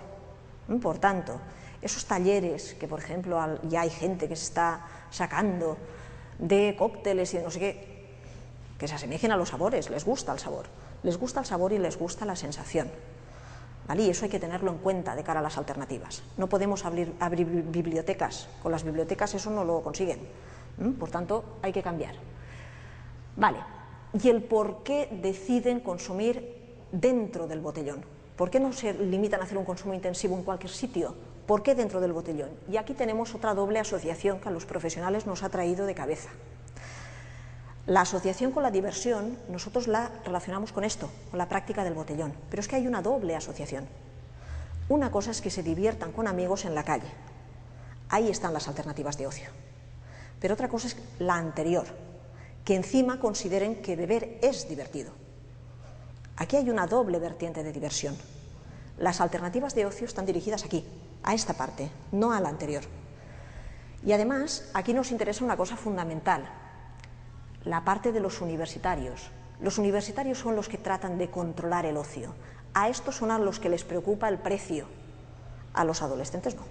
Por tanto, esos talleres que, por ejemplo, ya hay gente que se está sacando de cócteles y de no sé qué, que se asemejen a los sabores, les gusta el sabor y les gusta la sensación, ¿vale? Y eso hay que tenerlo en cuenta de cara a las alternativas. No podemos abrir bibliotecas, con las bibliotecas eso no lo consiguen, por tanto hay que cambiar. Vale, y el por qué deciden consumir dentro del botellón. ¿Por qué no se limitan a hacer un consumo intensivo en cualquier sitio? ¿Por qué dentro del botellón? Y aquí tenemos otra doble asociación que a los profesionales nos ha traído de cabeza. La asociación con la diversión, nosotros la relacionamos con esto, con la práctica del botellón, pero es que hay una doble asociación. Una cosa es que se diviertan con amigos en la calle, ahí están las alternativas de ocio, pero otra cosa es la anterior, que encima consideren que beber es divertido. Aquí hay una doble vertiente de diversión. Las alternativas de ocio están dirigidas aquí, a esta parte, no a la anterior. Y además, aquí nos interesa una cosa fundamental, la parte de los universitarios. Los universitarios son los que tratan de controlar el ocio. A estos son a los que les preocupa el precio. A los adolescentes no.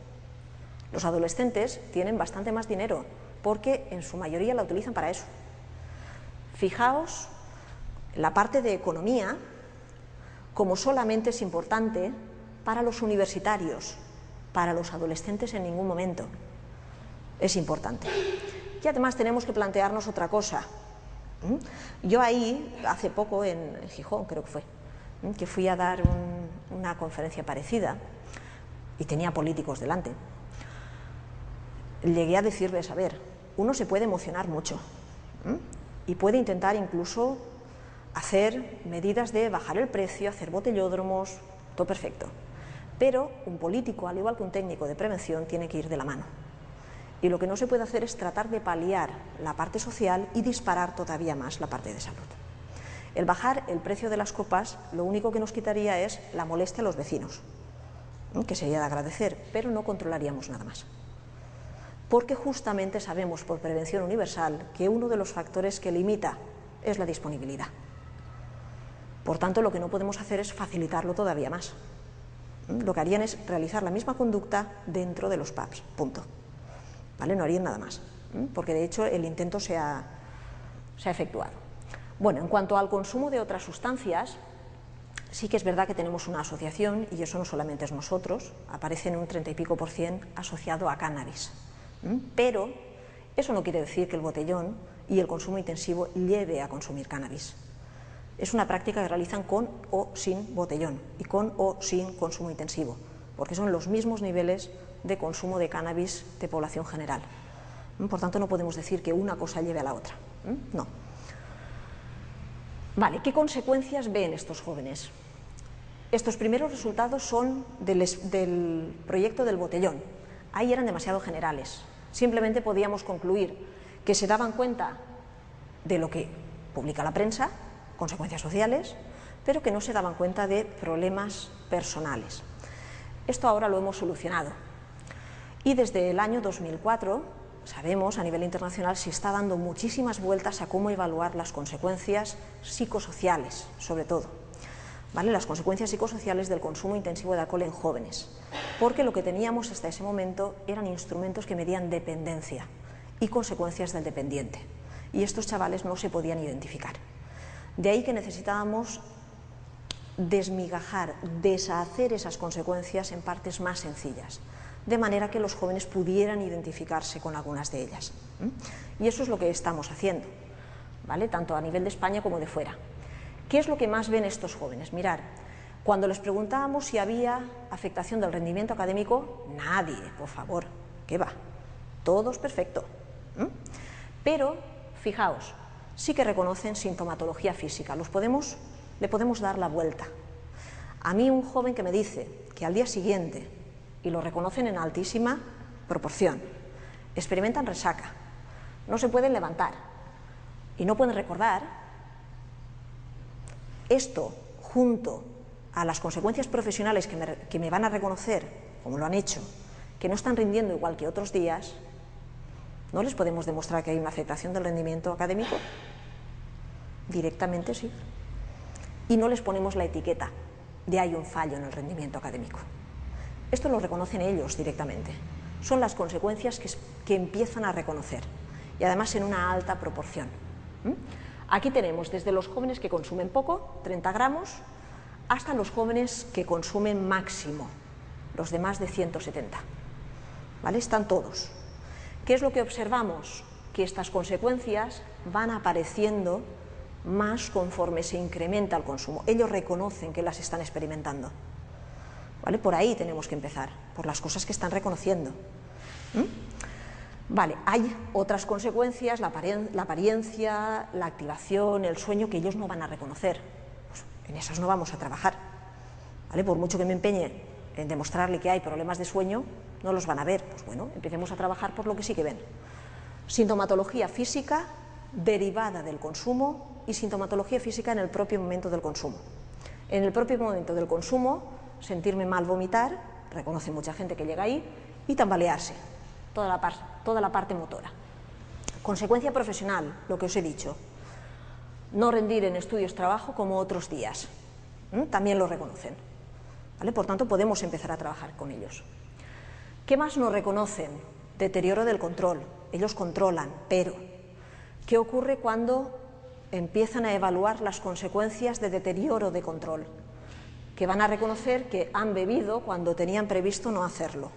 Los adolescentes tienen bastante más dinero porque en su mayoría la utilizan para eso. Fijaos, la parte de economía, como solamente es importante para los universitarios, para los adolescentes en ningún momento es importante. Y además tenemos que plantearnos otra cosa. Yo ahí, hace poco en Gijón, creo que fue, que fui a dar una conferencia parecida y tenía políticos delante. Llegué a decirles, a ver, uno se puede emocionar mucho y puede intentar incluso hacer medidas de bajar el precio, hacer botellódromos, todo perfecto. Pero un político, al igual que un técnico de prevención, tiene que ir de la mano. Y lo que no se puede hacer es tratar de paliar la parte social y disparar todavía más la parte de salud. El bajar el precio de las copas lo único que nos quitaría es la molestia a los vecinos, que sería de agradecer, pero no controlaríamos nada más. Porque justamente sabemos por prevención universal que uno de los factores que limita es la disponibilidad. Por tanto, lo que no podemos hacer es facilitarlo todavía más. Lo que harían es realizar la misma conducta dentro de los pubs, punto. ¿Vale? No harían nada más, porque de hecho el intento se ha efectuado. Bueno, en cuanto al consumo de otras sustancias, sí que es verdad que tenemos una asociación, y eso no solamente es nosotros, aparece en un 30 y pico % asociado a cannabis. Pero eso no quiere decir que el botellón y el consumo intensivo lleve a consumir cannabis. Es una práctica que realizan con o sin botellón y con o sin consumo intensivo, porque son los mismos niveles de consumo de cannabis de población general. Por tanto, no podemos decir que una cosa lleve a la otra. No. Vale, ¿qué consecuencias ven estos jóvenes? Estos primeros resultados son del proyecto del botellón. Ahí eran demasiado generales. Simplemente podíamos concluir que se daban cuenta de lo que publica la prensa, consecuencias sociales, pero que no se daban cuenta de problemas personales. Esto ahora lo hemos solucionado. Y desde el año 2004, sabemos, a nivel internacional, se está dando muchísimas vueltas a cómo evaluar las consecuencias psicosociales, sobre todo. ¿Vale? Las consecuencias psicosociales del consumo intensivo de alcohol en jóvenes. Porque lo que teníamos hasta ese momento eran instrumentos que medían dependencia y consecuencias del dependiente. Y estos chavales no se podían identificar. De ahí que necesitábamos desmigajar, deshacer esas consecuencias en partes más sencillas, de manera que los jóvenes pudieran identificarse con algunas de ellas. Y eso es lo que estamos haciendo, ¿vale? Tanto a nivel de España como de fuera. ¿Qué es lo que más ven estos jóvenes? Mirad, cuando les preguntábamos si había afectación del rendimiento académico, nadie, por favor, ¿qué va? Todos perfecto. Pero, fijaos, sí que reconocen sintomatología física, le podemos dar la vuelta. A mí un joven que me dice que al día siguiente, y lo reconocen en altísima proporción, experimentan resaca, no se pueden levantar y no pueden recordar, esto junto a las consecuencias profesionales que me van a reconocer, como lo han hecho, que no están rindiendo igual que otros días, ¿no les podemos demostrar que hay una afectación del rendimiento académico? Directamente sí. Y no les ponemos la etiqueta de hay un fallo en el rendimiento académico. Esto lo reconocen ellos directamente. Son las consecuencias que empiezan a reconocer, y además en una alta proporción. Aquí tenemos desde los jóvenes que consumen poco, 30 gramos, hasta los jóvenes que consumen máximo, los de más de 170. ¿Vale? Están todos. ¿Qué es lo que observamos? Que estas consecuencias van apareciendo más conforme se incrementa el consumo. Ellos reconocen que las están experimentando. ¿Vale? Por ahí tenemos que empezar, por las cosas que están reconociendo. Vale, hay otras consecuencias, la apariencia, la activación, el sueño, que ellos no van a reconocer. Pues en esas no vamos a trabajar. ¿Vale? Por mucho que me empeñe en demostrarle que hay problemas de sueño, no los van a ver. Pues bueno, empecemos a trabajar por lo que sí que ven. Sintomatología física derivada del consumo y sintomatología física en el propio momento del consumo. En el propio momento del consumo sentirme mal, vomitar, reconoce mucha gente que llega ahí, y tambalearse, toda la parte motora. Consecuencia profesional, lo que os he dicho, no rendir en estudios trabajo como otros días, también lo reconocen, ¿vale? Por tanto, podemos empezar a trabajar con ellos. ¿Qué más nos reconocen? Deterioro del control, ellos controlan, pero ¿qué ocurre cuando empiezan a evaluar las consecuencias de deterioro de control? Que van a reconocer que han bebido cuando tenían previsto no hacerlo,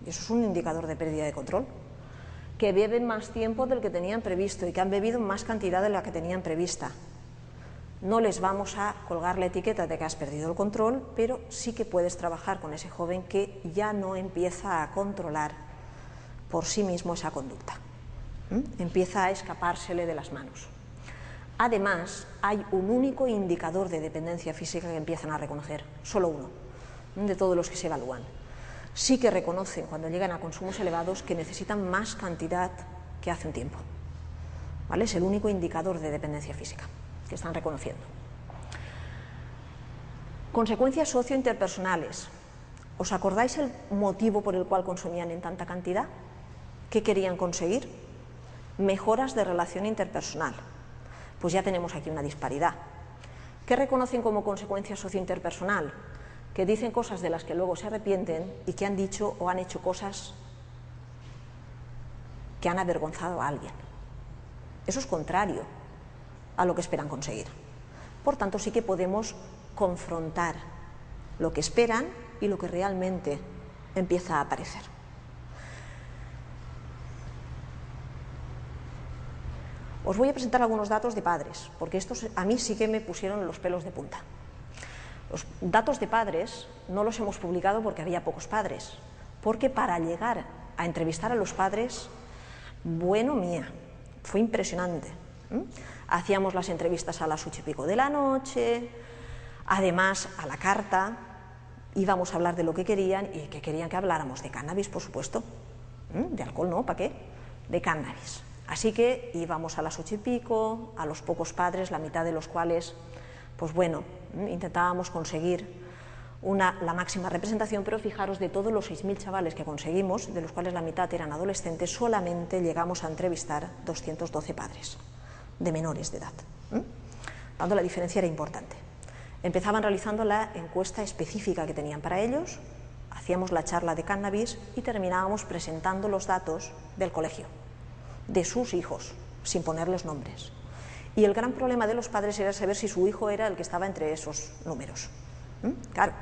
y eso es un indicador de pérdida de control. Que beben más tiempo del que tenían previsto y que han bebido más cantidad de la que tenían prevista. No les vamos a colgar la etiqueta de que has perdido el control, pero sí que puedes trabajar con ese joven que ya no empieza a controlar por sí mismo esa conducta. Empieza a escapársele de las manos. Además, hay un único indicador de dependencia física que empiezan a reconocer, solo uno, de todos los que se evalúan. Sí que reconocen cuando llegan a consumos elevados que necesitan más cantidad que hace un tiempo, ¿vale? Es el único indicador de dependencia física que están reconociendo. Consecuencias sociointerpersonales. ¿Os acordáis el motivo por el cual consumían en tanta cantidad? ¿Qué querían conseguir? Mejoras de relación interpersonal. Pues ya tenemos aquí una disparidad. ¿Qué reconocen como consecuencia sociointerpersonal? Que dicen cosas de las que luego se arrepienten y que han dicho o han hecho cosas que han avergonzado a alguien. Eso es contrario a lo que esperan conseguir. Por tanto, sí que podemos confrontar lo que esperan y lo que realmente empieza a aparecer. Os voy a presentar algunos datos de padres, porque estos a mí sí que me pusieron los pelos de punta. Los datos de padres no los hemos publicado porque había pocos padres, porque para llegar a entrevistar a los padres, bueno mía, fue impresionante. Hacíamos las entrevistas a las 8:00 de la noche, además a la carta, íbamos a hablar de lo que querían y que querían que habláramos de cannabis, por supuesto. De alcohol no, ¿para qué? De cannabis. Así que íbamos a las 8:00, a los pocos padres, la mitad de los cuales, pues bueno, intentábamos conseguir la máxima representación, pero fijaros, de todos los 6.000 chavales que conseguimos, de los cuales la mitad eran adolescentes, solamente llegamos a entrevistar 212 padres de menores de edad. Tanto la diferencia era importante. Empezaban realizando la encuesta específica que tenían para ellos, hacíamos la charla de cannabis y terminábamos presentando los datos del colegio, de sus hijos, sin ponerles nombres. Y el gran problema de los padres era saber si su hijo era el que estaba entre esos números. Claro,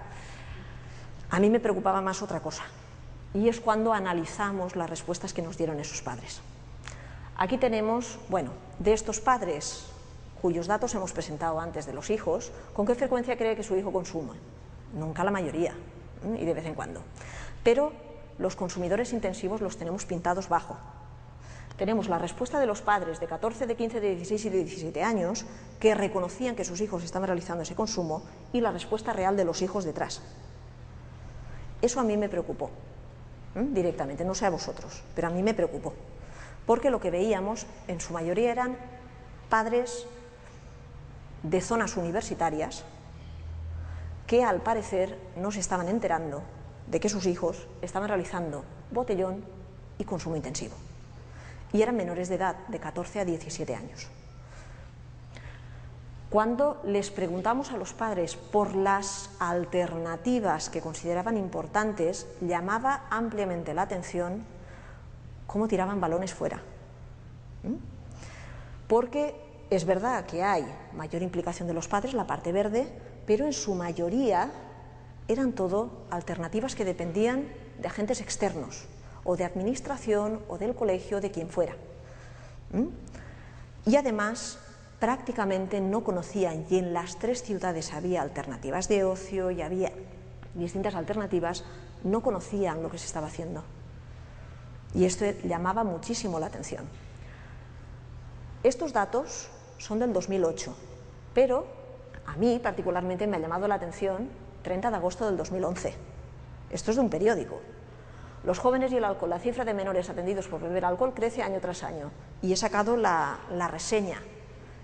a mí me preocupaba más otra cosa, y es cuando analizamos las respuestas que nos dieron esos padres. Aquí tenemos, bueno, de estos padres cuyos datos hemos presentado antes de los hijos, ¿con qué frecuencia cree que su hijo consume? Nunca la mayoría, y de vez en cuando. Pero los consumidores intensivos los tenemos pintados bajo. Tenemos la respuesta de los padres de 14, de 15, de 16 y de 17 años que reconocían que sus hijos estaban realizando ese consumo y la respuesta real de los hijos detrás. Eso a mí me preocupó, directamente, no sé a vosotros, pero a mí me preocupó, porque lo que veíamos en su mayoría eran padres de zonas universitarias que al parecer no se estaban enterando de que sus hijos estaban realizando botellón y consumo intensivo. Y eran menores de edad, de 14 a 17 años. Cuando les preguntamos a los padres por las alternativas que consideraban importantes, llamaba ampliamente la atención cómo tiraban balones fuera. Porque es verdad que hay mayor implicación de los padres, la parte verde, pero en su mayoría eran todo alternativas que dependían de agentes externos, o de administración, o del colegio, de quien fuera. Y además, prácticamente no conocían, y en las 3 ciudades había alternativas de ocio y había distintas alternativas, no conocían lo que se estaba haciendo. Y esto llamaba muchísimo la atención. Estos datos son del 2008, pero a mí particularmente me ha llamado la atención 30 de agosto del 2011. Esto es de un periódico. Los jóvenes y el alcohol, la cifra de menores atendidos por beber alcohol crece año tras año. Y he sacado la reseña,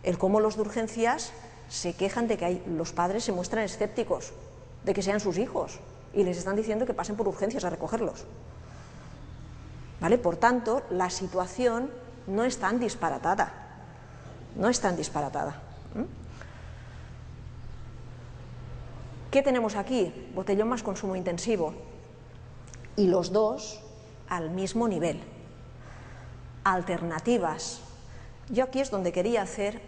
el cómo los de urgencias se quejan de que los padres se muestran escépticos de que sean sus hijos y les están diciendo que pasen por urgencias a recogerlos. ¿Vale? Por tanto, la situación no es tan disparatada. No es tan disparatada. ¿Qué tenemos aquí? Botellón más consumo intensivo. Y los dos al mismo nivel. Alternativas. Yo aquí es donde quería hacer,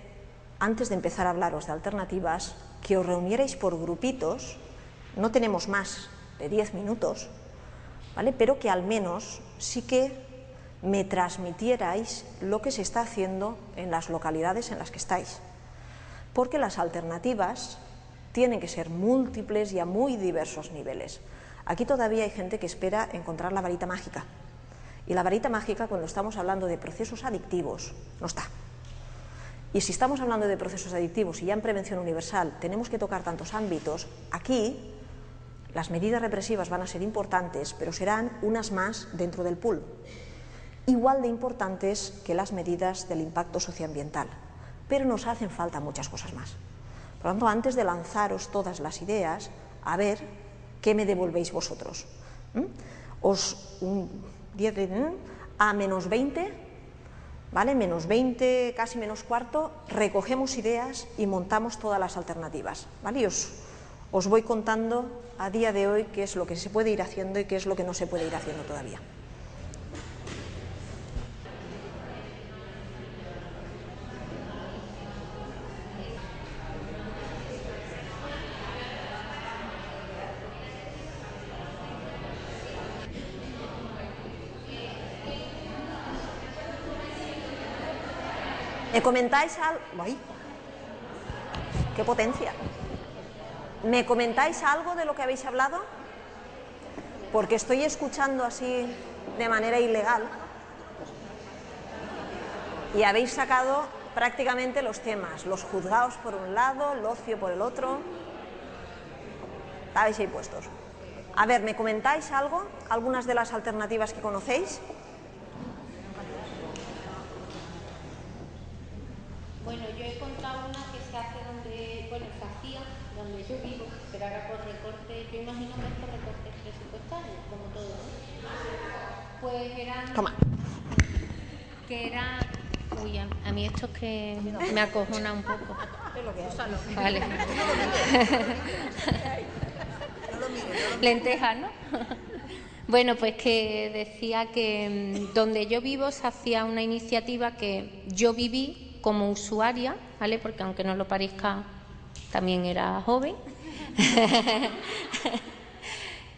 antes de empezar a hablaros de alternativas, que os reunierais por grupitos, no tenemos más de 10 minutos, ¿vale? Pero que al menos sí que me transmitierais lo que se está haciendo en las localidades en las que estáis. Porque las alternativas tienen que ser múltiples y a muy diversos niveles. Aquí todavía hay gente que espera encontrar la varita mágica. Y la varita mágica, cuando estamos hablando de procesos adictivos, no está. Y si estamos hablando de procesos adictivos y ya en prevención universal tenemos que tocar tantos ámbitos, aquí las medidas represivas van a ser importantes, pero serán unas más dentro del pool. Igual de importantes que las medidas del impacto socioambiental. Pero nos hacen falta muchas cosas más. Por lo tanto, antes de lanzaros todas las ideas, a ver qué me devolvéis vosotros. A menos 20, ¿vale? Menos 20, casi menos cuarto, recogemos ideas y montamos todas las alternativas, ¿vale? Y os voy contando a día de hoy qué es lo que se puede ir haciendo y qué es lo que no se puede ir haciendo todavía. ¿Me comentáis algo? ¡Ay! ¡Qué potencia! ¿Me comentáis algo de lo que habéis hablado? Porque estoy escuchando así de manera ilegal y habéis sacado prácticamente los temas, los juzgados por un lado, el ocio por el otro. Estabais ahí puestos. A ver, ¿me comentáis algo? ¿Algunas de las alternativas que conocéis? Bueno, yo he contado una que se hace donde, bueno, se hacía donde yo vivo, pero ahora por recorte, yo imagino que es por recortes presupuestarios, como todo, ¿no? Pues eran... Toma. Que era... Uy, a mí esto es que me acojona un poco. Vale. Lentejas, ¿no? Bueno, pues que decía que donde yo vivo se hacía una iniciativa que yo viví como usuaria, ¿vale? Porque aunque no lo parezca, también era joven.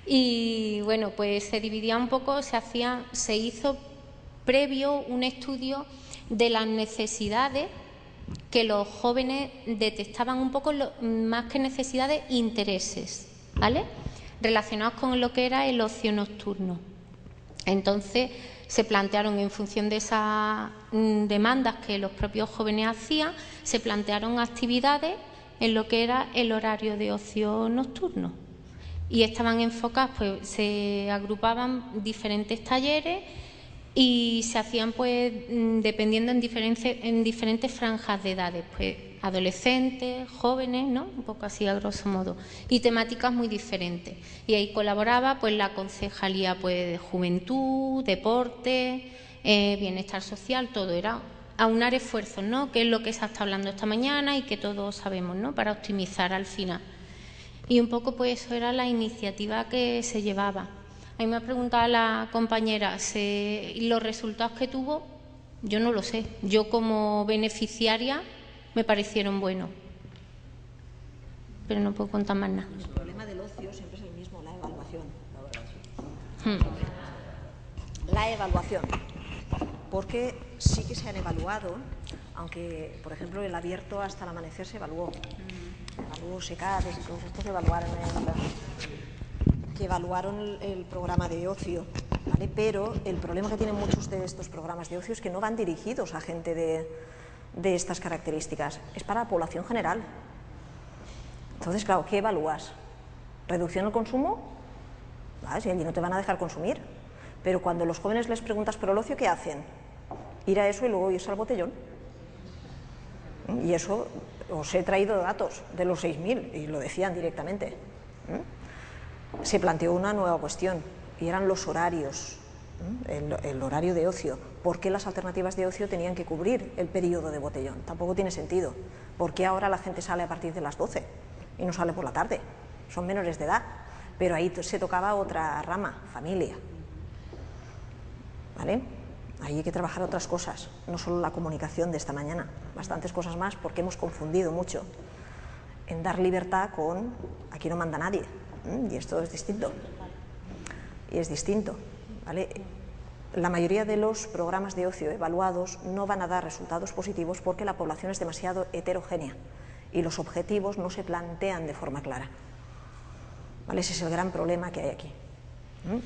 Y bueno, pues se dividía un poco, se hizo previo un estudio de las necesidades que los jóvenes detectaban un poco, más que necesidades, intereses, ¿vale? Relacionados con lo que era el ocio nocturno. Entonces se plantearon, en función de esas demandas que los propios jóvenes hacían, se plantearon actividades en lo que era el horario de ocio nocturno. Y estaban enfocadas, pues se agrupaban diferentes talleres y se hacían, pues, dependiendo en diferentes franjas de edades, pues adolescentes, jóvenes, ¿no? Un poco así a grosso modo, y temáticas muy diferentes. Y ahí colaboraba, pues, la concejalía, pues, de juventud, deporte, bienestar social, todo era aunar esfuerzos, ¿no? Que es lo que se ha estado hablando esta mañana y que todos sabemos, ¿no? Para optimizar al final. Y un poco, pues, eso era la iniciativa que se llevaba. A mí me ha preguntado la compañera, los resultados que tuvo, yo no lo sé. Yo, como beneficiaria, me parecieron buenos. Pero no puedo contar más nada. El problema del ocio siempre es el mismo, la evaluación. La evaluación. Porque sí que se han evaluado, aunque, por ejemplo, el abierto hasta el amanecer se evaluó. Evaluó SECADES y todos estos que evaluaron el programa de ocio, ¿vale? Pero el problema que tienen muchos de estos programas de ocio es que no van dirigidos a gente de estas características, es para la población general. Entonces, claro, ¿qué evalúas? ¿Reducción del consumo? ¿Vale? Si allí no te van a dejar consumir. Pero cuando los jóvenes les preguntas por el ocio, ¿qué hacen? Ir a eso y luego irse al botellón. Y eso, os he traído datos de los 6.000 y lo decían directamente. Se planteó una nueva cuestión y eran los horarios, el horario de ocio. ¿Por qué las alternativas de ocio tenían que cubrir el periodo de botellón? Tampoco tiene sentido. ¿Por qué ahora la gente sale a partir de las 12 y no sale por la tarde? Son menores de edad, pero ahí se tocaba otra rama, familia. ¿Vale? Ahí hay que trabajar otras cosas, no solo la comunicación de esta mañana, bastantes cosas más, porque hemos confundido mucho en dar libertad con aquí no manda nadie, y esto es distinto. Y es distinto, ¿vale? La mayoría de los programas de ocio evaluados no van a dar resultados positivos porque la población es demasiado heterogénea y los objetivos no se plantean de forma clara. ¿Vale? Ese es el gran problema que hay aquí.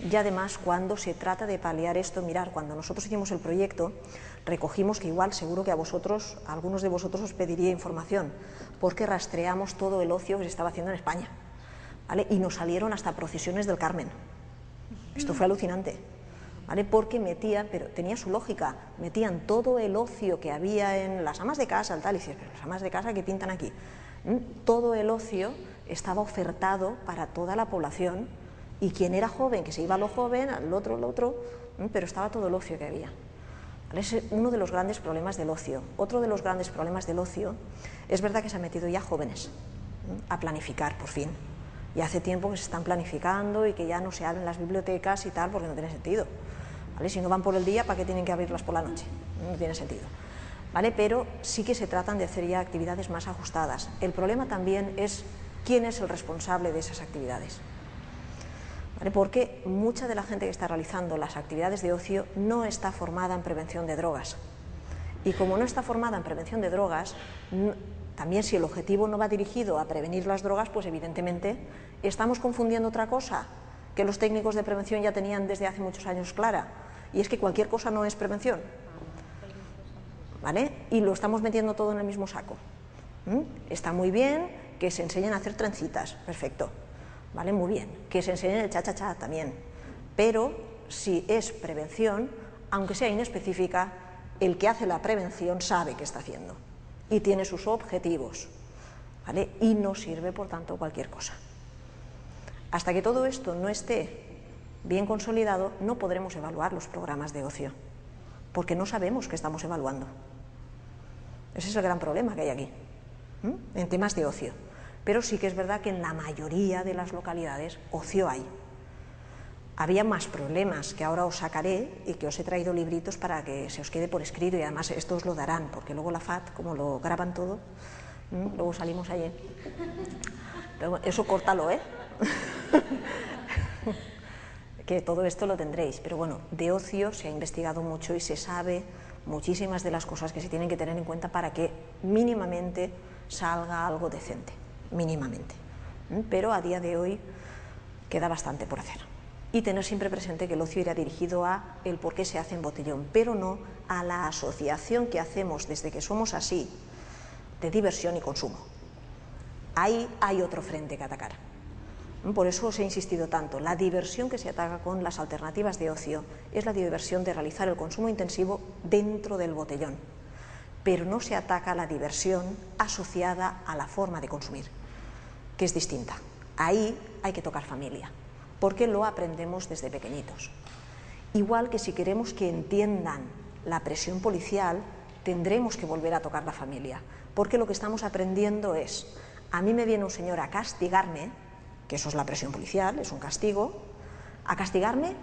Y además, cuando se trata de paliar esto, mirar, cuando nosotros hicimos el proyecto, recogimos que igual, seguro que a vosotros, a algunos de vosotros os pediría información, porque rastreamos todo el ocio que se estaba haciendo en España, ¿vale? Y nos salieron hasta procesiones del Carmen. Esto fue alucinante, ¿vale? Porque metían, pero tenía su lógica, metían todo el ocio que había en las amas de casa, el tal, y dices, pero las amas de casa, ¿qué pintan aquí? Todo el ocio estaba ofertado para toda la población, y quien era joven, que se iba a lo joven, al otro, pero estaba todo el ocio que había. ¿Vale? Es uno de los grandes problemas del ocio. Otro de los grandes problemas del ocio, es verdad que se han metido ya jóvenes a planificar, por fin. Y hace tiempo que se están planificando y que ya no se abren las bibliotecas y tal, porque no tiene sentido. ¿Vale? Si no van por el día, ¿para qué tienen que abrirlas por la noche? No tiene sentido. ¿Vale? Pero sí que se tratan de hacer ya actividades más ajustadas. El problema también es quién es el responsable de esas actividades. ¿Vale? Porque mucha de la gente que está realizando las actividades de ocio no está formada en prevención de drogas. Y como no está formada en prevención de drogas, también si el objetivo no va dirigido a prevenir las drogas, pues evidentemente estamos confundiendo otra cosa que los técnicos de prevención ya tenían desde hace muchos años clara, y es que cualquier cosa no es prevención. ¿Vale? Y lo estamos metiendo todo en el mismo saco. Está muy bien que se enseñen a hacer trencitas, perfecto. ¿Vale? Muy bien, que se enseñen el cha-cha-cha también, pero si es prevención, aunque sea inespecífica, el que hace la prevención sabe qué está haciendo y tiene sus objetivos, ¿vale? Y no sirve, por tanto, cualquier cosa. Hasta que todo esto no esté bien consolidado, no podremos evaluar los programas de ocio, porque no sabemos qué estamos evaluando. Ese es el gran problema que hay aquí, en temas de ocio. Pero sí que es verdad que en la mayoría de las localidades ocio hay. Había más problemas que ahora os sacaré y que os he traído libritos para que se os quede por escrito, y además esto os lo darán, porque luego la FAT, como lo graban todo, luego salimos allí. Pero eso córtalo, ¿eh? Que todo esto lo tendréis, pero bueno, de ocio se ha investigado mucho y se sabe muchísimas de las cosas que se tienen que tener en cuenta para que mínimamente salga algo decente. Mínimamente, pero a día de hoy queda bastante por hacer. Y tener siempre presente que el ocio irá dirigido a el por qué se hace en botellón, pero no a la asociación que hacemos desde que somos así, de diversión y consumo. Ahí hay otro frente que atacar. Por eso os he insistido tanto, la diversión que se ataca con las alternativas de ocio es la diversión de realizar el consumo intensivo dentro del botellón, pero no se ataca la diversión asociada a la forma de consumir, que es distinta. Ahí hay que tocar familia, porque lo aprendemos desde pequeñitos. Igual que si queremos que entiendan la presión policial, tendremos que volver a tocar la familia, porque lo que estamos aprendiendo es, a mí me viene un señor a castigarme, que eso es la presión policial, es un castigo, a castigarme,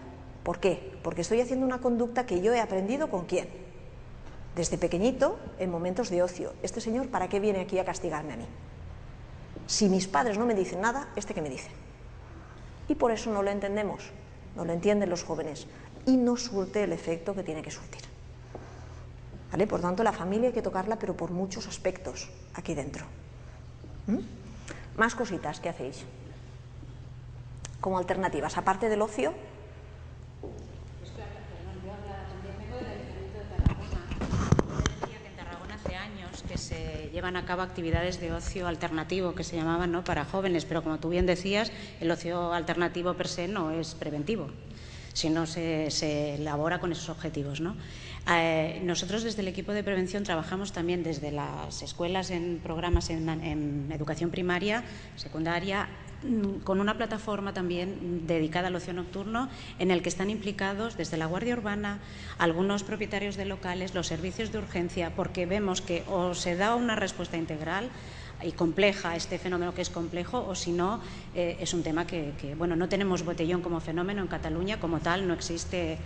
¿por qué? Porque estoy haciendo una conducta que yo he aprendido ¿con quién? Desde pequeñito, en momentos de ocio. Este señor, ¿para qué viene aquí a castigarme a mí? Si mis padres no me dicen nada, ¿este qué me dice? Y por eso no lo entendemos, no lo entienden los jóvenes, y no surte el efecto que tiene que surtir. ¿Vale? Por tanto, la familia hay que tocarla, pero por muchos aspectos aquí dentro. Más cositas, ¿qué hacéis? Como alternativas, aparte del ocio. Que se llevan a cabo actividades de ocio alternativo que se llamaban, ¿no?, para jóvenes, pero como tú bien decías, el ocio alternativo per se no es preventivo, sino se elabora con esos objetivos, ¿no? Nosotros desde el equipo de prevención trabajamos también desde las escuelas en programas en educación primaria, secundaria, con una plataforma también dedicada al ocio nocturno en el que están implicados desde la Guardia Urbana, algunos propietarios de locales, los servicios de urgencia, porque vemos que o se da una respuesta integral y compleja, este fenómeno que es complejo, o si no, es un tema que bueno, no tenemos botellón como fenómeno en Cataluña, como tal, no existe,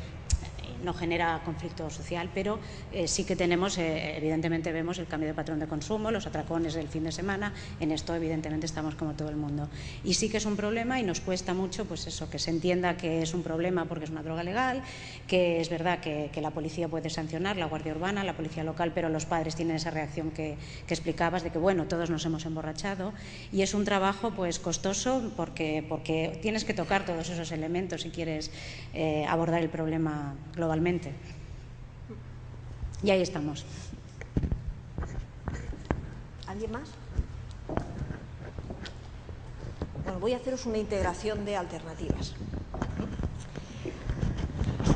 no genera conflicto social, pero sí que tenemos, evidentemente vemos el cambio de patrón de consumo, los atracones del fin de semana, en esto evidentemente estamos como todo el mundo. Y sí que es un problema y nos cuesta mucho, pues eso, que se entienda que es un problema porque es una droga legal, que es verdad que la policía puede sancionar, la Guardia Urbana, la policía local, pero los padres tienen esa reacción que explicabas de que, bueno, todos nos hemos emborrachado, y es un trabajo pues costoso porque tienes que tocar todos esos elementos si quieres abordar el problema globalmente. Y ahí estamos. ¿Alguien más? Bueno, voy a haceros una integración de alternativas,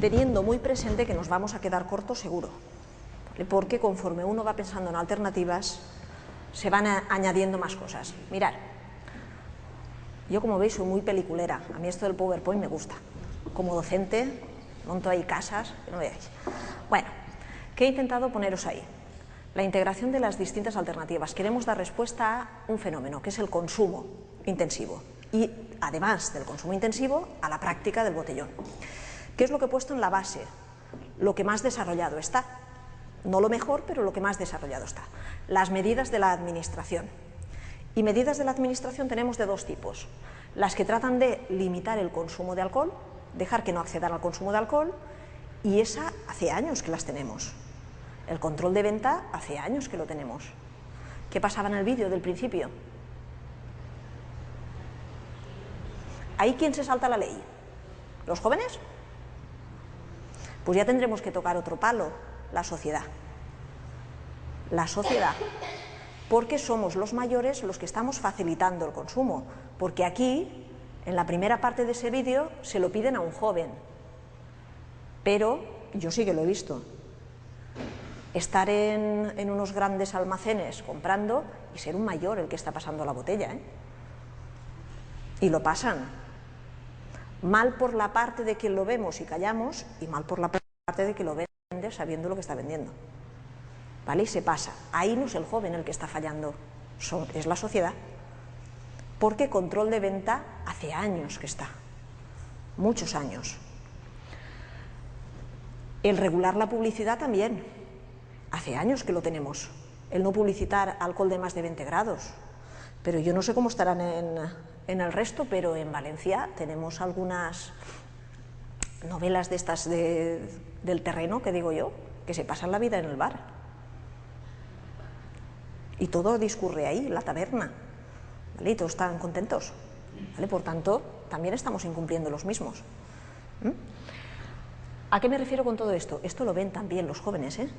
teniendo muy presente que nos vamos a quedar cortos seguro, ¿vale? Porque conforme uno va pensando en alternativas se van añadiendo más cosas. Mirad, yo como veis soy muy peliculera, a mí esto del PowerPoint me gusta. Como docente monto ahí casas, que no veáis. Bueno, ¿qué he intentado poneros ahí? La integración de las distintas alternativas. Queremos dar respuesta a un fenómeno, que es el consumo intensivo. Y, además del consumo intensivo, a la práctica del botellón. ¿Qué es lo que he puesto en la base? Lo que más desarrollado está. No lo mejor, pero lo que más desarrollado está. Las medidas de la Administración. Y medidas de la Administración tenemos de dos tipos. Las que tratan de limitar el consumo de alcohol, dejar que no accedan al consumo de alcohol, y esa hace años que las tenemos. El control de venta hace años que lo tenemos. ¿Qué pasaba en el vídeo del principio? ¿Ahí quién se salta la ley? ¿Los jóvenes? Pues ya tendremos que tocar otro palo, la sociedad. La sociedad. Porque somos los mayores los que estamos facilitando el consumo. Porque aquí, en la primera parte de ese vídeo, se lo piden a un joven. Pero yo sí que lo he visto. Estar en unos grandes almacenes comprando y ser un mayor el que está pasando la botella, ¿eh? Y lo pasan. Mal por la parte de que lo vemos y callamos, y mal por la parte de que lo vende sabiendo lo que está vendiendo. ¿Vale? Y se pasa. Ahí no es el joven el que está fallando, es la sociedad. Porque control de venta hace años que está. Muchos años. El regular la publicidad también. Hace años que lo tenemos. El no publicitar alcohol de más de 20 grados. Pero yo no sé cómo estarán en el resto, pero en Valencia tenemos algunas novelas de estas del terreno, que digo yo, que se pasan la vida en el bar. Y todo discurre ahí, la taberna. ¿Vale? Y todos están contentos. ¿Vale? Por tanto, también estamos incumpliendo los mismos. ¿A qué me refiero con todo esto? Esto lo ven también los jóvenes, ¿eh?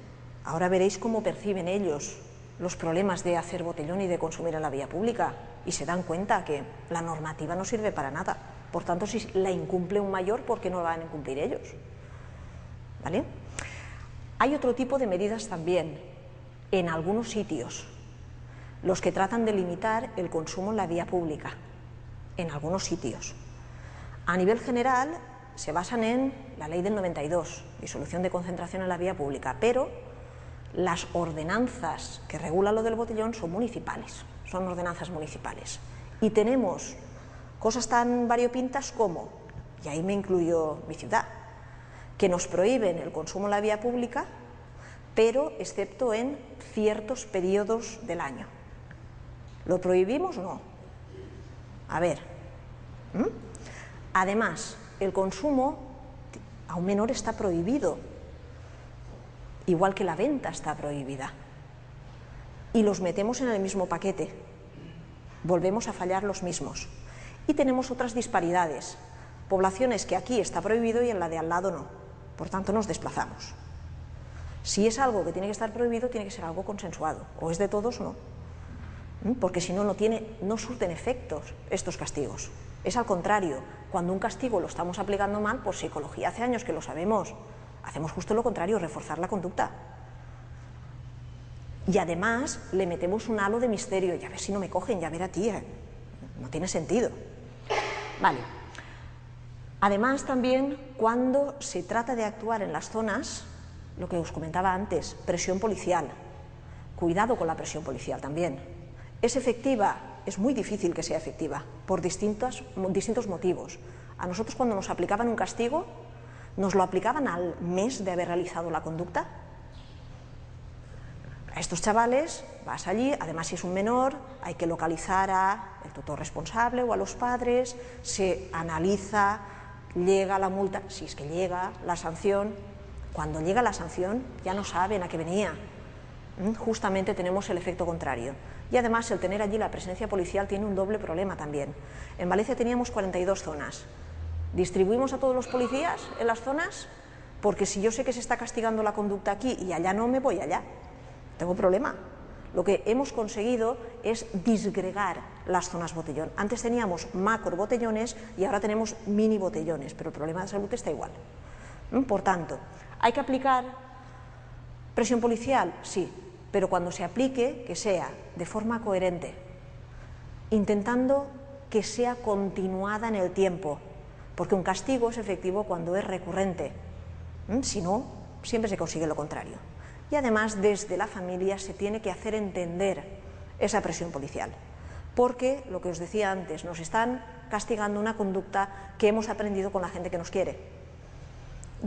Ahora veréis cómo perciben ellos los problemas de hacer botellón y de consumir en la vía pública, y se dan cuenta que la normativa no sirve para nada. Por tanto, si la incumple un mayor, ¿por qué no la van a incumplir ellos? ¿Vale? Hay otro tipo de medidas también, en algunos sitios, los que tratan de limitar el consumo en la vía pública, en algunos sitios. A nivel general, se basan en la ley del 92, disolución de concentración en la vía pública, pero las ordenanzas que regulan lo del botellón son municipales, son ordenanzas municipales. Y tenemos cosas tan variopintas como, y ahí me incluyo mi ciudad, que nos prohíben el consumo en la vía pública, pero excepto en ciertos periodos del año. ¿Lo prohibimos o no? A ver. Además, el consumo a un menor está prohibido, igual que la venta está prohibida. Y los metemos en el mismo paquete. Volvemos a fallar los mismos. Y tenemos otras disparidades. Poblaciones que aquí está prohibido y en la de al lado no. Por tanto, nos desplazamos. Si es algo que tiene que estar prohibido, tiene que ser algo consensuado. O es de todos o no. Porque si no, no surten efectos estos castigos. Es al contrario, cuando un castigo lo estamos aplicando mal, por psicología hace años que lo sabemos, Hacemos justo lo contrario, reforzar la conducta. Y además le metemos un halo de misterio, ya ver si no me cogen, ya ver a ti, no tiene sentido. Vale. Además también cuando se trata de actuar en las zonas, lo que os comentaba antes, presión policial, cuidado con la presión policial también. ¿Es efectiva? Es muy difícil que sea efectiva, por distintos motivos. A nosotros cuando nos aplicaban un castigo, ¿nos lo aplicaban al mes de haber realizado la conducta? A estos chavales vas allí, además si es un menor, hay que localizar al tutor responsable o a los padres, se analiza, llega la multa, si es que llega la sanción. Cuando llega la sanción ya no saben a qué venía. Justamente tenemos el efecto contrario. Y además el tener allí la presencia policial tiene un doble problema también. En Valencia teníamos 42 zonas. ¿Distribuimos a todos los policías en las zonas? Porque si yo sé que se está castigando la conducta aquí y allá no, me voy allá. Tengo problema. Lo que hemos conseguido es disgregar las zonas botellón. Antes teníamos macro botellones y ahora tenemos mini botellones, pero el problema de salud está igual. Por tanto, ¿hay que aplicar presión policial? Sí, pero cuando se aplique, que sea de forma coherente, intentando que sea continuada en el tiempo, porque un castigo es efectivo cuando es recurrente. Si no, siempre se consigue lo contrario. Y además desde la familia se tiene que hacer entender esa presión policial, porque lo que os decía antes, nos están castigando una conducta que hemos aprendido con la gente que nos quiere.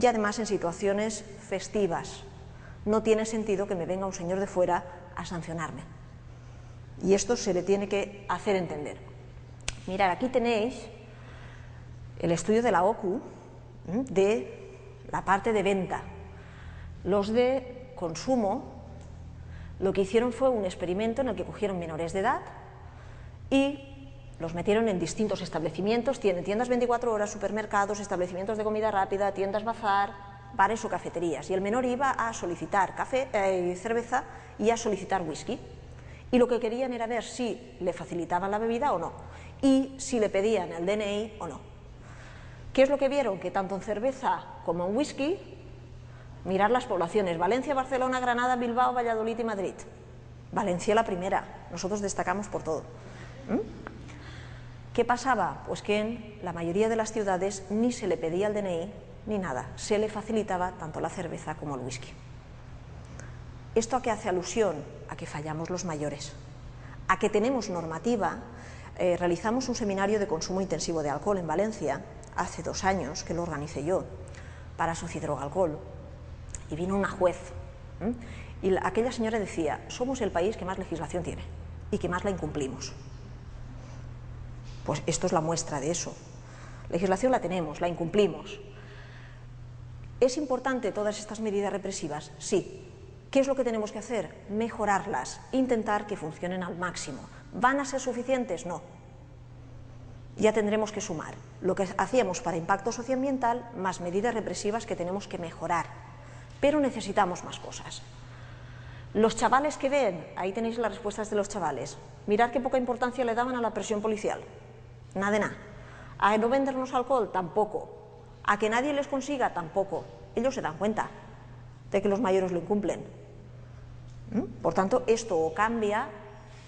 Y además en situaciones festivas, no tiene sentido que me venga un señor de fuera a sancionarme. Y esto se le tiene que hacer entender. Mirad, aquí tenéis el estudio de la OCU de la parte de venta. Los de consumo lo que hicieron fue un experimento en el que cogieron menores de edad y los metieron en distintos establecimientos, tienen tiendas 24 horas, supermercados, establecimientos de comida rápida, tiendas bazar, bares o cafeterías, y el menor iba a solicitar cerveza y a solicitar whisky, y lo que querían era ver si le facilitaban la bebida o no, y si le pedían el DNI o no. ¿Qué es lo que vieron? Que tanto en cerveza como en whisky, mirar las poblaciones, Valencia, Barcelona, Granada, Bilbao, Valladolid y Madrid. Valencia la primera, nosotros destacamos por todo. ¿Qué pasaba? Pues que en la mayoría de las ciudades ni se le pedía el DNI ni nada, se le facilitaba tanto la cerveza como el whisky. ¿Esto a qué hace alusión? A que fallamos los mayores, a que tenemos normativa. Realizamos un seminario de consumo intensivo de alcohol en Valencia hace 2 años, que lo organicé yo, para Sociedroga Alcohol, y vino una juez, y aquella señora decía, somos el país que más legislación tiene y que más la incumplimos. Pues esto es la muestra de eso. Legislación la tenemos, la incumplimos. ¿Es importante todas estas medidas represivas? Sí. ¿Qué es lo que tenemos que hacer? Mejorarlas, intentar que funcionen al máximo. ¿Van a ser suficientes? No. Ya tendremos que sumar lo que hacíamos para impacto socioambiental más medidas represivas que tenemos que mejorar. Pero necesitamos más cosas. Los chavales que ven, ahí tenéis las respuestas de los chavales. Mirad qué poca importancia le daban a la presión policial. Nada de nada. A no vendernos alcohol, tampoco. A que nadie les consiga, tampoco. Ellos se dan cuenta de que los mayores lo incumplen. Por tanto, esto o cambia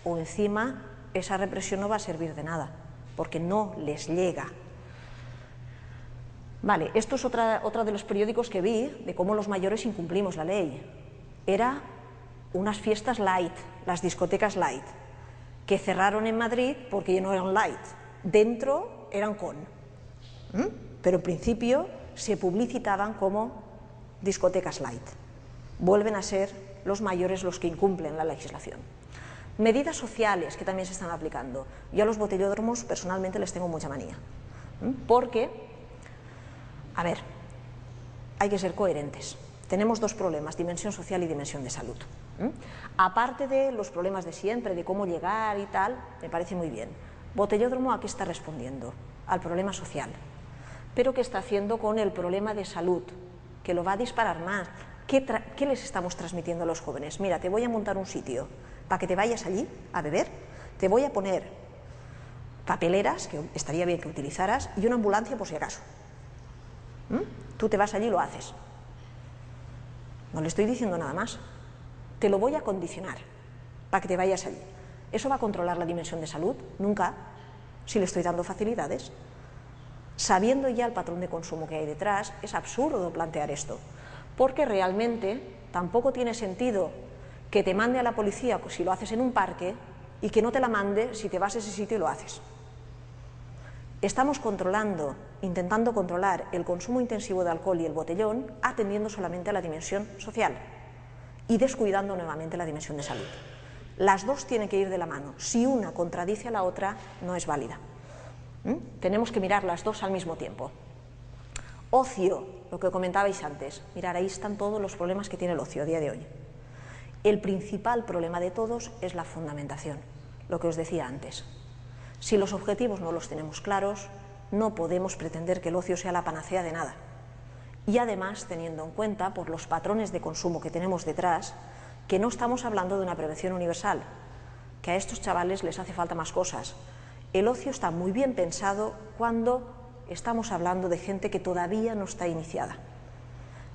o encima esa represión no va a servir de nada, porque no les llega. Vale, esto es otra de los periódicos que vi de cómo los mayores incumplimos la ley. Era unas fiestas light, las discotecas light, que cerraron en Madrid porque ya no eran light, dentro eran con. Pero en principio se publicitaban como discotecas light. Vuelven a ser los mayores los que incumplen la legislación. Medidas sociales que también se están aplicando. Yo a los botellódromos personalmente les tengo mucha manía, porque, a ver, hay que ser coherentes. Tenemos 2 problemas, dimensión social y dimensión de salud. Aparte de los problemas de siempre, de cómo llegar y tal, me parece muy bien. Botellódromo, ¿a qué está respondiendo? Al problema social. Pero ¿qué está haciendo con el problema de salud? Que lo va a disparar más. ¿Qué les estamos transmitiendo a los jóvenes? Mira, te voy a montar un sitio para que te vayas allí a beber, te voy a poner papeleras, que estaría bien que utilizaras, y una ambulancia por si acaso. Tú te vas allí y lo haces. No le estoy diciendo nada más. Te lo voy a condicionar para que te vayas allí. ¿Eso va a controlar la dimensión de salud? Nunca, si le estoy dando facilidades. Sabiendo ya el patrón de consumo que hay detrás, es absurdo plantear esto, porque realmente tampoco tiene sentido que te mande a la policía si lo haces en un parque y que no te la mande si te vas a ese sitio y lo haces. Estamos intentando controlar el consumo intensivo de alcohol y el botellón atendiendo solamente a la dimensión social y descuidando nuevamente la dimensión de salud. Las dos tienen que ir de la mano. Si una contradice a la otra, no es válida. Tenemos que mirar las dos al mismo tiempo. Ocio, lo que comentabais antes. Mirad, ahí están todos los problemas que tiene el ocio a día de hoy. El principal problema de todos es la fundamentación, lo que os decía antes. Si los objetivos no los tenemos claros, no podemos pretender que el ocio sea la panacea de nada. Y además, teniendo en cuenta, por los patrones de consumo que tenemos detrás, que no estamos hablando de una prevención universal, que a estos chavales les hace falta más cosas. El ocio está muy bien pensado cuando estamos hablando de gente que todavía no está iniciada.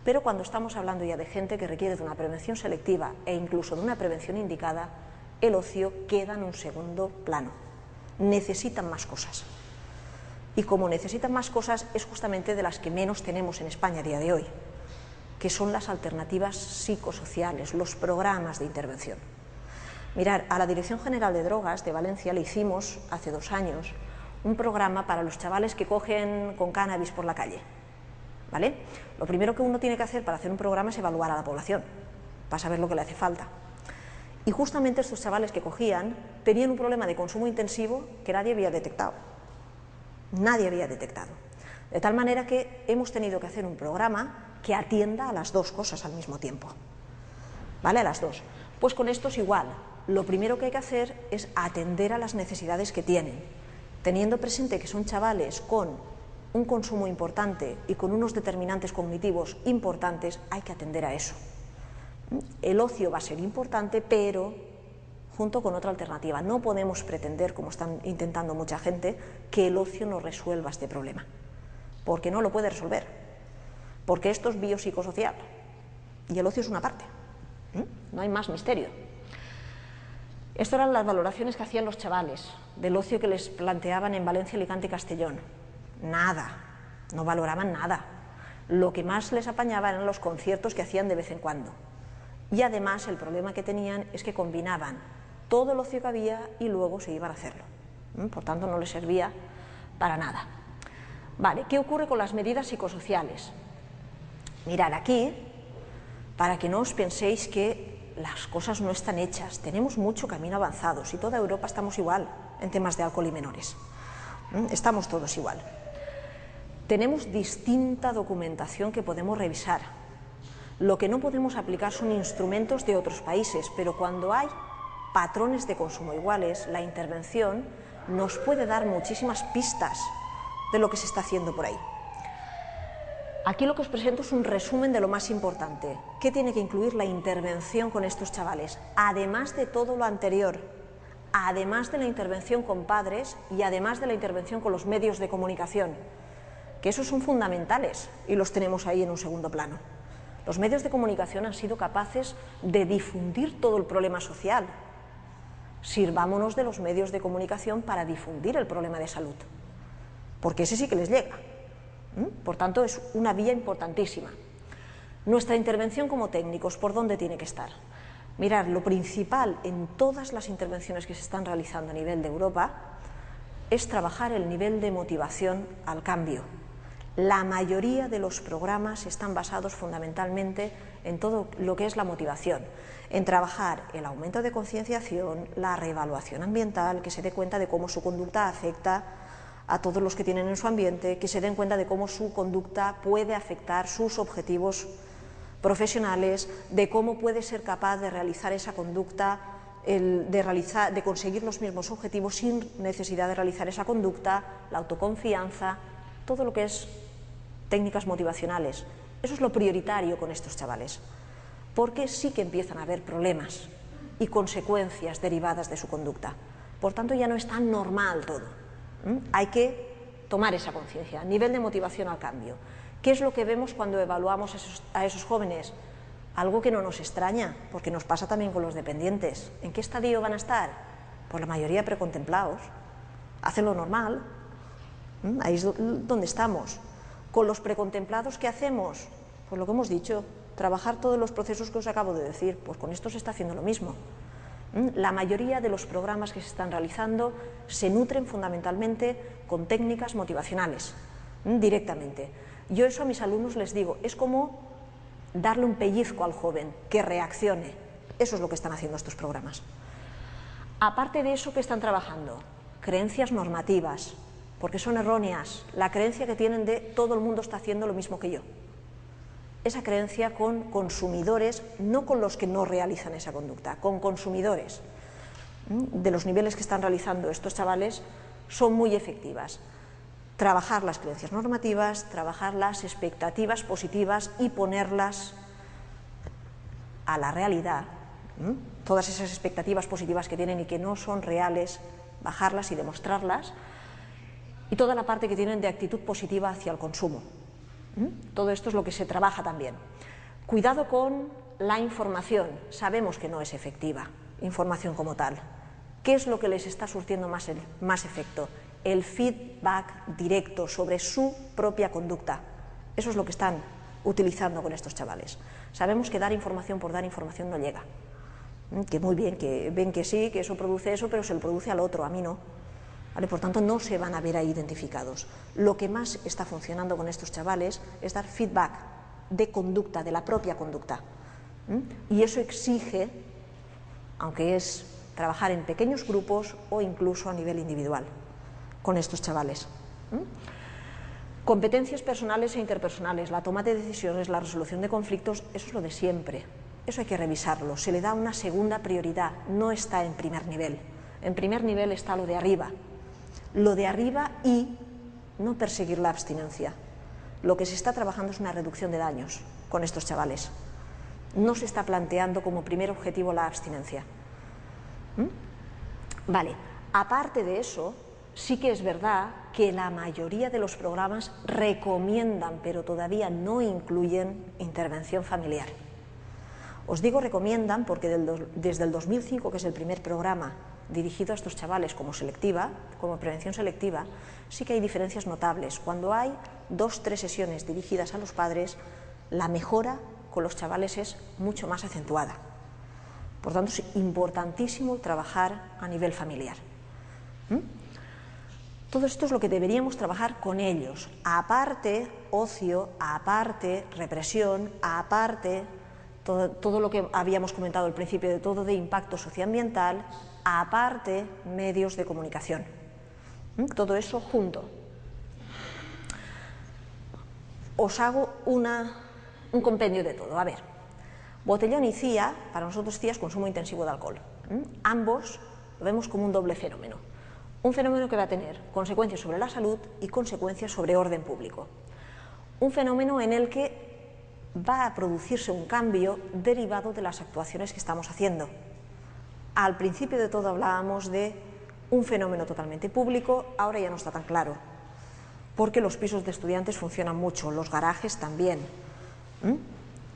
Pero cuando estamos hablando ya de gente que requiere de una prevención selectiva e incluso de una prevención indicada, el ocio queda en un segundo plano. Necesitan más cosas. Y como necesitan más cosas, es justamente de las que menos tenemos en España a día de hoy, que son las alternativas psicosociales, los programas de intervención. Mirad, a la Dirección General de Drogas de Valencia le hicimos, hace 2 años, un programa para los chavales que cogen con cannabis por la calle. ¿Vale? Lo primero que uno tiene que hacer para hacer un programa es evaluar a la población, para saber lo que le hace falta. Y justamente estos chavales que cogían tenían un problema de consumo intensivo que nadie había detectado. Nadie había detectado. De tal manera que hemos tenido que hacer un programa que atienda a las dos cosas al mismo tiempo. ¿Vale? A las dos. Pues con esto es igual. Lo primero que hay que hacer es atender a las necesidades que tienen, teniendo presente que son chavales con un consumo importante y con unos determinantes cognitivos importantes, hay que atender a eso. El ocio va a ser importante, pero junto con otra alternativa. No podemos pretender, como están intentando mucha gente, que el ocio nos resuelva este problema, porque no lo puede resolver, porque esto es biopsicosocial y el ocio es una parte. No hay más misterio. Estas eran las valoraciones que hacían los chavales del ocio que les planteaban en Valencia, Alicante y Castellón. Nada, no valoraban nada. Lo que más les apañaba eran los conciertos que hacían de vez en cuando. Y además el problema que tenían es que combinaban todo el ocio que había y luego se iban a hacerlo. Por tanto, no les servía para nada. Vale, ¿qué ocurre con las medidas psicosociales? Mirad aquí, para que no os penséis que las cosas no están hechas. Tenemos mucho camino avanzado. Si toda Europa estamos igual en temas de alcohol y menores. Estamos todos igual. Tenemos distinta documentación que podemos revisar. Lo que no podemos aplicar son instrumentos de otros países, pero cuando hay patrones de consumo iguales, la intervención nos puede dar muchísimas pistas de lo que se está haciendo por ahí. Aquí lo que os presento es un resumen de lo más importante. ¿Qué tiene que incluir la intervención con estos chavales? Además de todo lo anterior, además de la intervención con padres y además de la intervención con los medios de comunicación, que esos son fundamentales y los tenemos ahí en un segundo plano. Los medios de comunicación han sido capaces de difundir todo el problema social. Sirvámonos de los medios de comunicación para difundir el problema de salud, porque ese sí que les llega. Por tanto, es una vía importantísima. Nuestra intervención como técnicos, ¿por dónde tiene que estar? Mirad, lo principal en todas las intervenciones que se están realizando a nivel de Europa es trabajar el nivel de motivación al cambio. La mayoría de los programas están basados fundamentalmente en todo lo que es la motivación, en trabajar el aumento de concienciación, la reevaluación ambiental, que se dé cuenta de cómo su conducta afecta a todos los que tienen en su ambiente, que se den cuenta de cómo su conducta puede afectar sus objetivos profesionales, de cómo puede ser capaz de realizar esa conducta, de conseguir los mismos objetivos sin necesidad de realizar esa conducta, la autoconfianza, todo lo que es técnicas motivacionales. Eso es lo prioritario con estos chavales, porque sí que empiezan a haber problemas y consecuencias derivadas de su conducta. Por tanto, ya no es tan normal todo. Hay que tomar esa conciencia, nivel de motivación al cambio. ¿Qué es lo que vemos cuando evaluamos a esos jóvenes? Algo que no nos extraña, porque nos pasa también con los dependientes. ¿En qué estadio van a estar? Pues la mayoría precontemplados. Hacen lo normal. Ahí es donde estamos. Con los precontemplados, ¿qué hacemos? Pues lo que hemos dicho, trabajar todos los procesos que os acabo de decir. Pues con esto se está haciendo lo mismo. La mayoría de los programas que se están realizando se nutren fundamentalmente con técnicas motivacionales, directamente. Yo eso a mis alumnos les digo, es como darle un pellizco al joven, que reaccione. Eso es lo que están haciendo estos programas. Aparte de eso, ¿qué están trabajando? Creencias normativas, porque son erróneas. La creencia que tienen de todo el mundo está haciendo lo mismo que yo. Esa creencia con consumidores, no con los que no realizan esa conducta, con consumidores. De los niveles que están realizando estos chavales son muy efectivas. Trabajar las creencias normativas, trabajar las expectativas positivas y ponerlas a la realidad. Todas esas expectativas positivas que tienen y que no son reales, bajarlas y demostrarlas. Y toda la parte que tienen de actitud positiva hacia el consumo. Todo esto es lo que se trabaja también. Cuidado con la información. Sabemos que no es efectiva, información como tal. ¿Qué es lo que les está surtiendo más efecto? El feedback directo sobre su propia conducta. Eso es lo que están utilizando con estos chavales. Sabemos que dar información por dar información no llega. Que muy bien, que ven que sí, que eso produce eso, pero se lo produce al otro, a mí no. ¿Vale? Por tanto, no se van a ver ahí identificados. Lo que más está funcionando con estos chavales es dar feedback de conducta, de la propia conducta. Y eso exige, aunque es trabajar en pequeños grupos o incluso a nivel individual con estos chavales. Competencias personales e interpersonales, la toma de decisiones, la resolución de conflictos, eso es lo de siempre. Eso hay que revisarlo. Se le da una segunda prioridad, no está en primer nivel. En primer nivel está lo de arriba. Lo de arriba y no perseguir la abstinencia. Lo que se está trabajando es una reducción de daños con estos chavales. No se está planteando como primer objetivo la abstinencia. Vale, aparte de eso, sí que es verdad que la mayoría de los programas recomiendan, pero todavía no incluyen intervención familiar. Os digo recomiendan porque desde el 2005, que es el primer programa dirigido a estos chavales como selectiva, como prevención selectiva, sí que hay diferencias notables. Cuando hay 2-3 sesiones dirigidas a los padres, la mejora con los chavales es mucho más acentuada. Por tanto, es importantísimo trabajar a nivel familiar. Todo esto es lo que deberíamos trabajar con ellos. Aparte, ocio, aparte, represión, aparte, todo lo que habíamos comentado al principio, de todo de impacto socioambiental, aparte, medios de comunicación. Todo eso junto. Os hago un compendio de todo. A ver, botellón y CIA, para nosotros CIA es consumo intensivo de alcohol. Ambos lo vemos como un doble fenómeno. Un fenómeno que va a tener consecuencias sobre la salud y consecuencias sobre orden público. Un fenómeno en el que va a producirse un cambio derivado de las actuaciones que estamos haciendo. Al principio de todo hablábamos de un fenómeno totalmente público, ahora ya no está tan claro, porque los pisos de estudiantes funcionan mucho, los garajes también.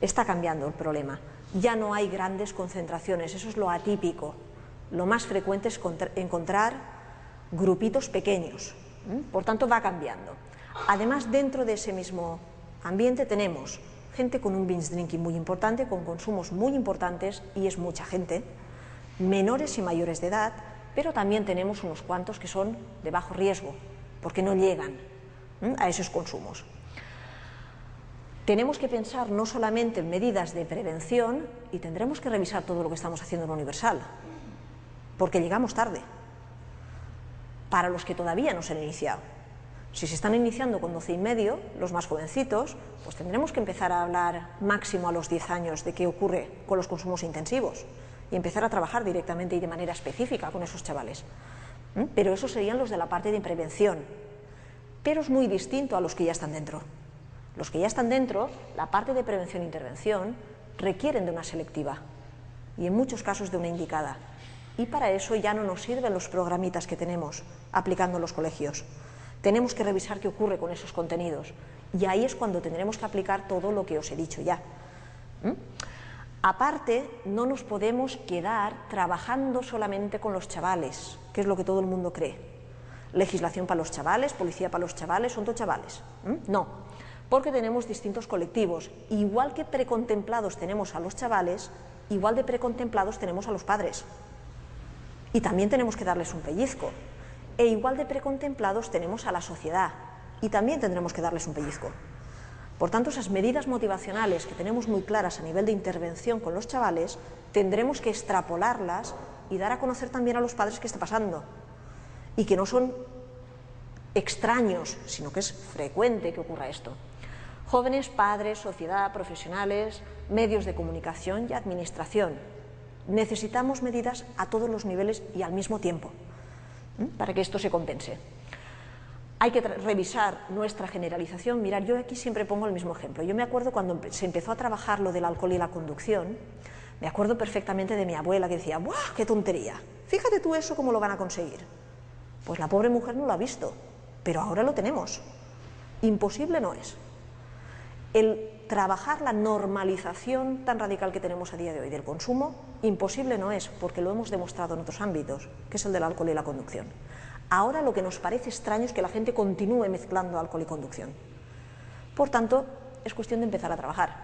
Está cambiando el problema. Ya no hay grandes concentraciones, eso es lo atípico. Lo más frecuente es encontrar grupitos pequeños, por tanto va cambiando. Además, dentro de ese mismo ambiente tenemos gente con un binge drinking muy importante, con consumos muy importantes, y es mucha gente, menores y mayores de edad, pero también tenemos unos cuantos que son de bajo riesgo, porque no llegan a esos consumos. Tenemos que pensar no solamente en medidas de prevención, y tendremos que revisar todo lo que estamos haciendo en Universal, porque llegamos tarde, para los que todavía no se han iniciado. Si se están iniciando con 12 y medio, los más jovencitos, pues tendremos que empezar a hablar máximo a los 10 años de qué ocurre con los consumos intensivos y empezar a trabajar directamente y de manera específica con esos chavales. Pero esos serían los de la parte de prevención. Pero es muy distinto a los que ya están dentro. Los que ya están dentro, la parte de prevención e intervención, requieren de una selectiva y en muchos casos de una indicada. Y para eso ya no nos sirven los programitas que tenemos aplicando en los colegios. Tenemos que revisar qué ocurre con esos contenidos y ahí es cuando tendremos que aplicar todo lo que os he dicho ya. Aparte, no nos podemos quedar trabajando solamente con los chavales, que es lo que todo el mundo cree. Legislación para los chavales, policía para los chavales, son todos chavales. No, porque tenemos distintos colectivos. Igual que precontemplados tenemos a los chavales, igual de precontemplados tenemos a los padres. Y también tenemos que darles un pellizco. E igual de precontemplados tenemos a la sociedad. Y también tendremos que darles un pellizco. Por tanto, esas medidas motivacionales que tenemos muy claras a nivel de intervención con los chavales, tendremos que extrapolarlas y dar a conocer también a los padres qué está pasando. Y que no son extraños, sino que es frecuente que ocurra esto. Jóvenes, padres, sociedad, profesionales, medios de comunicación y administración. Necesitamos medidas a todos los niveles y al mismo tiempo, para que esto se compense. Hay que revisar nuestra generalización. Mirad, yo aquí siempre pongo el mismo ejemplo. Yo me acuerdo cuando se empezó a trabajar lo del alcohol y la conducción, me acuerdo perfectamente de mi abuela que decía, ¡buah, qué tontería! Fíjate tú eso, ¿cómo lo van a conseguir? Pues la pobre mujer no lo ha visto, pero ahora lo tenemos. Imposible no es. El trabajar la normalización tan radical que tenemos a día de hoy del consumo, imposible no es, porque lo hemos demostrado en otros ámbitos, que es el del alcohol y la conducción. Ahora lo que nos parece extraño es que la gente continúe mezclando alcohol y conducción. Por tanto, es cuestión de empezar a trabajar.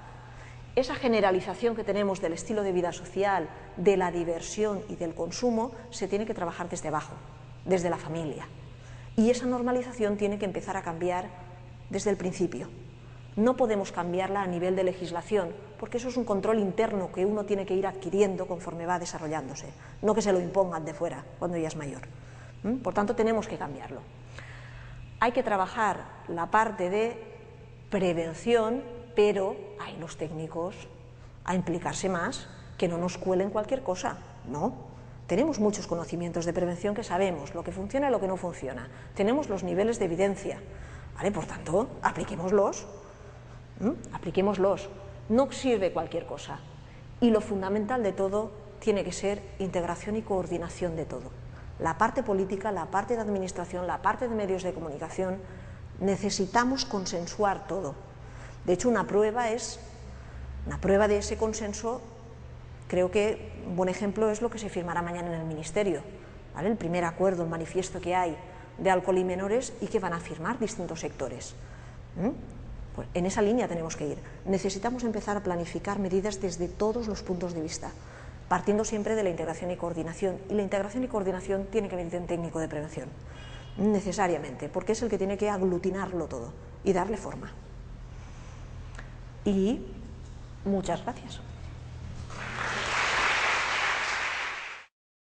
Esa generalización que tenemos del estilo de vida social, de la diversión y del consumo, se tiene que trabajar desde abajo, desde la familia. Y esa normalización tiene que empezar a cambiar desde el principio. No podemos cambiarla a nivel de legislación, porque eso es un control interno que uno tiene que ir adquiriendo conforme va desarrollándose, no que se lo impongan de fuera cuando ya es mayor. Por tanto, tenemos que cambiarlo. Hay que trabajar la parte de prevención, pero hay los técnicos a implicarse más, que no nos cuelen cualquier cosa, no. Tenemos muchos conocimientos de prevención que sabemos lo que funciona y lo que no funciona. Tenemos los niveles de evidencia, ¿vale? Por tanto, apliquémoslos. Apliquémoslos. No sirve cualquier cosa. Y lo fundamental de todo tiene que ser integración y coordinación de todo. La parte política, la parte de administración, la parte de medios de comunicación, necesitamos consensuar todo. De hecho, una prueba de ese consenso, creo que un buen ejemplo es lo que se firmará mañana en el Ministerio, ¿vale? El primer acuerdo, el manifiesto que hay de alcohol y menores y que van a firmar distintos sectores. Pues en esa línea tenemos que ir. Necesitamos empezar a planificar medidas desde todos los puntos de vista, partiendo siempre de la integración y coordinación. Y la integración y coordinación tiene que venir de un técnico de prevención, necesariamente, porque es el que tiene que aglutinarlo todo y darle forma. Y muchas gracias.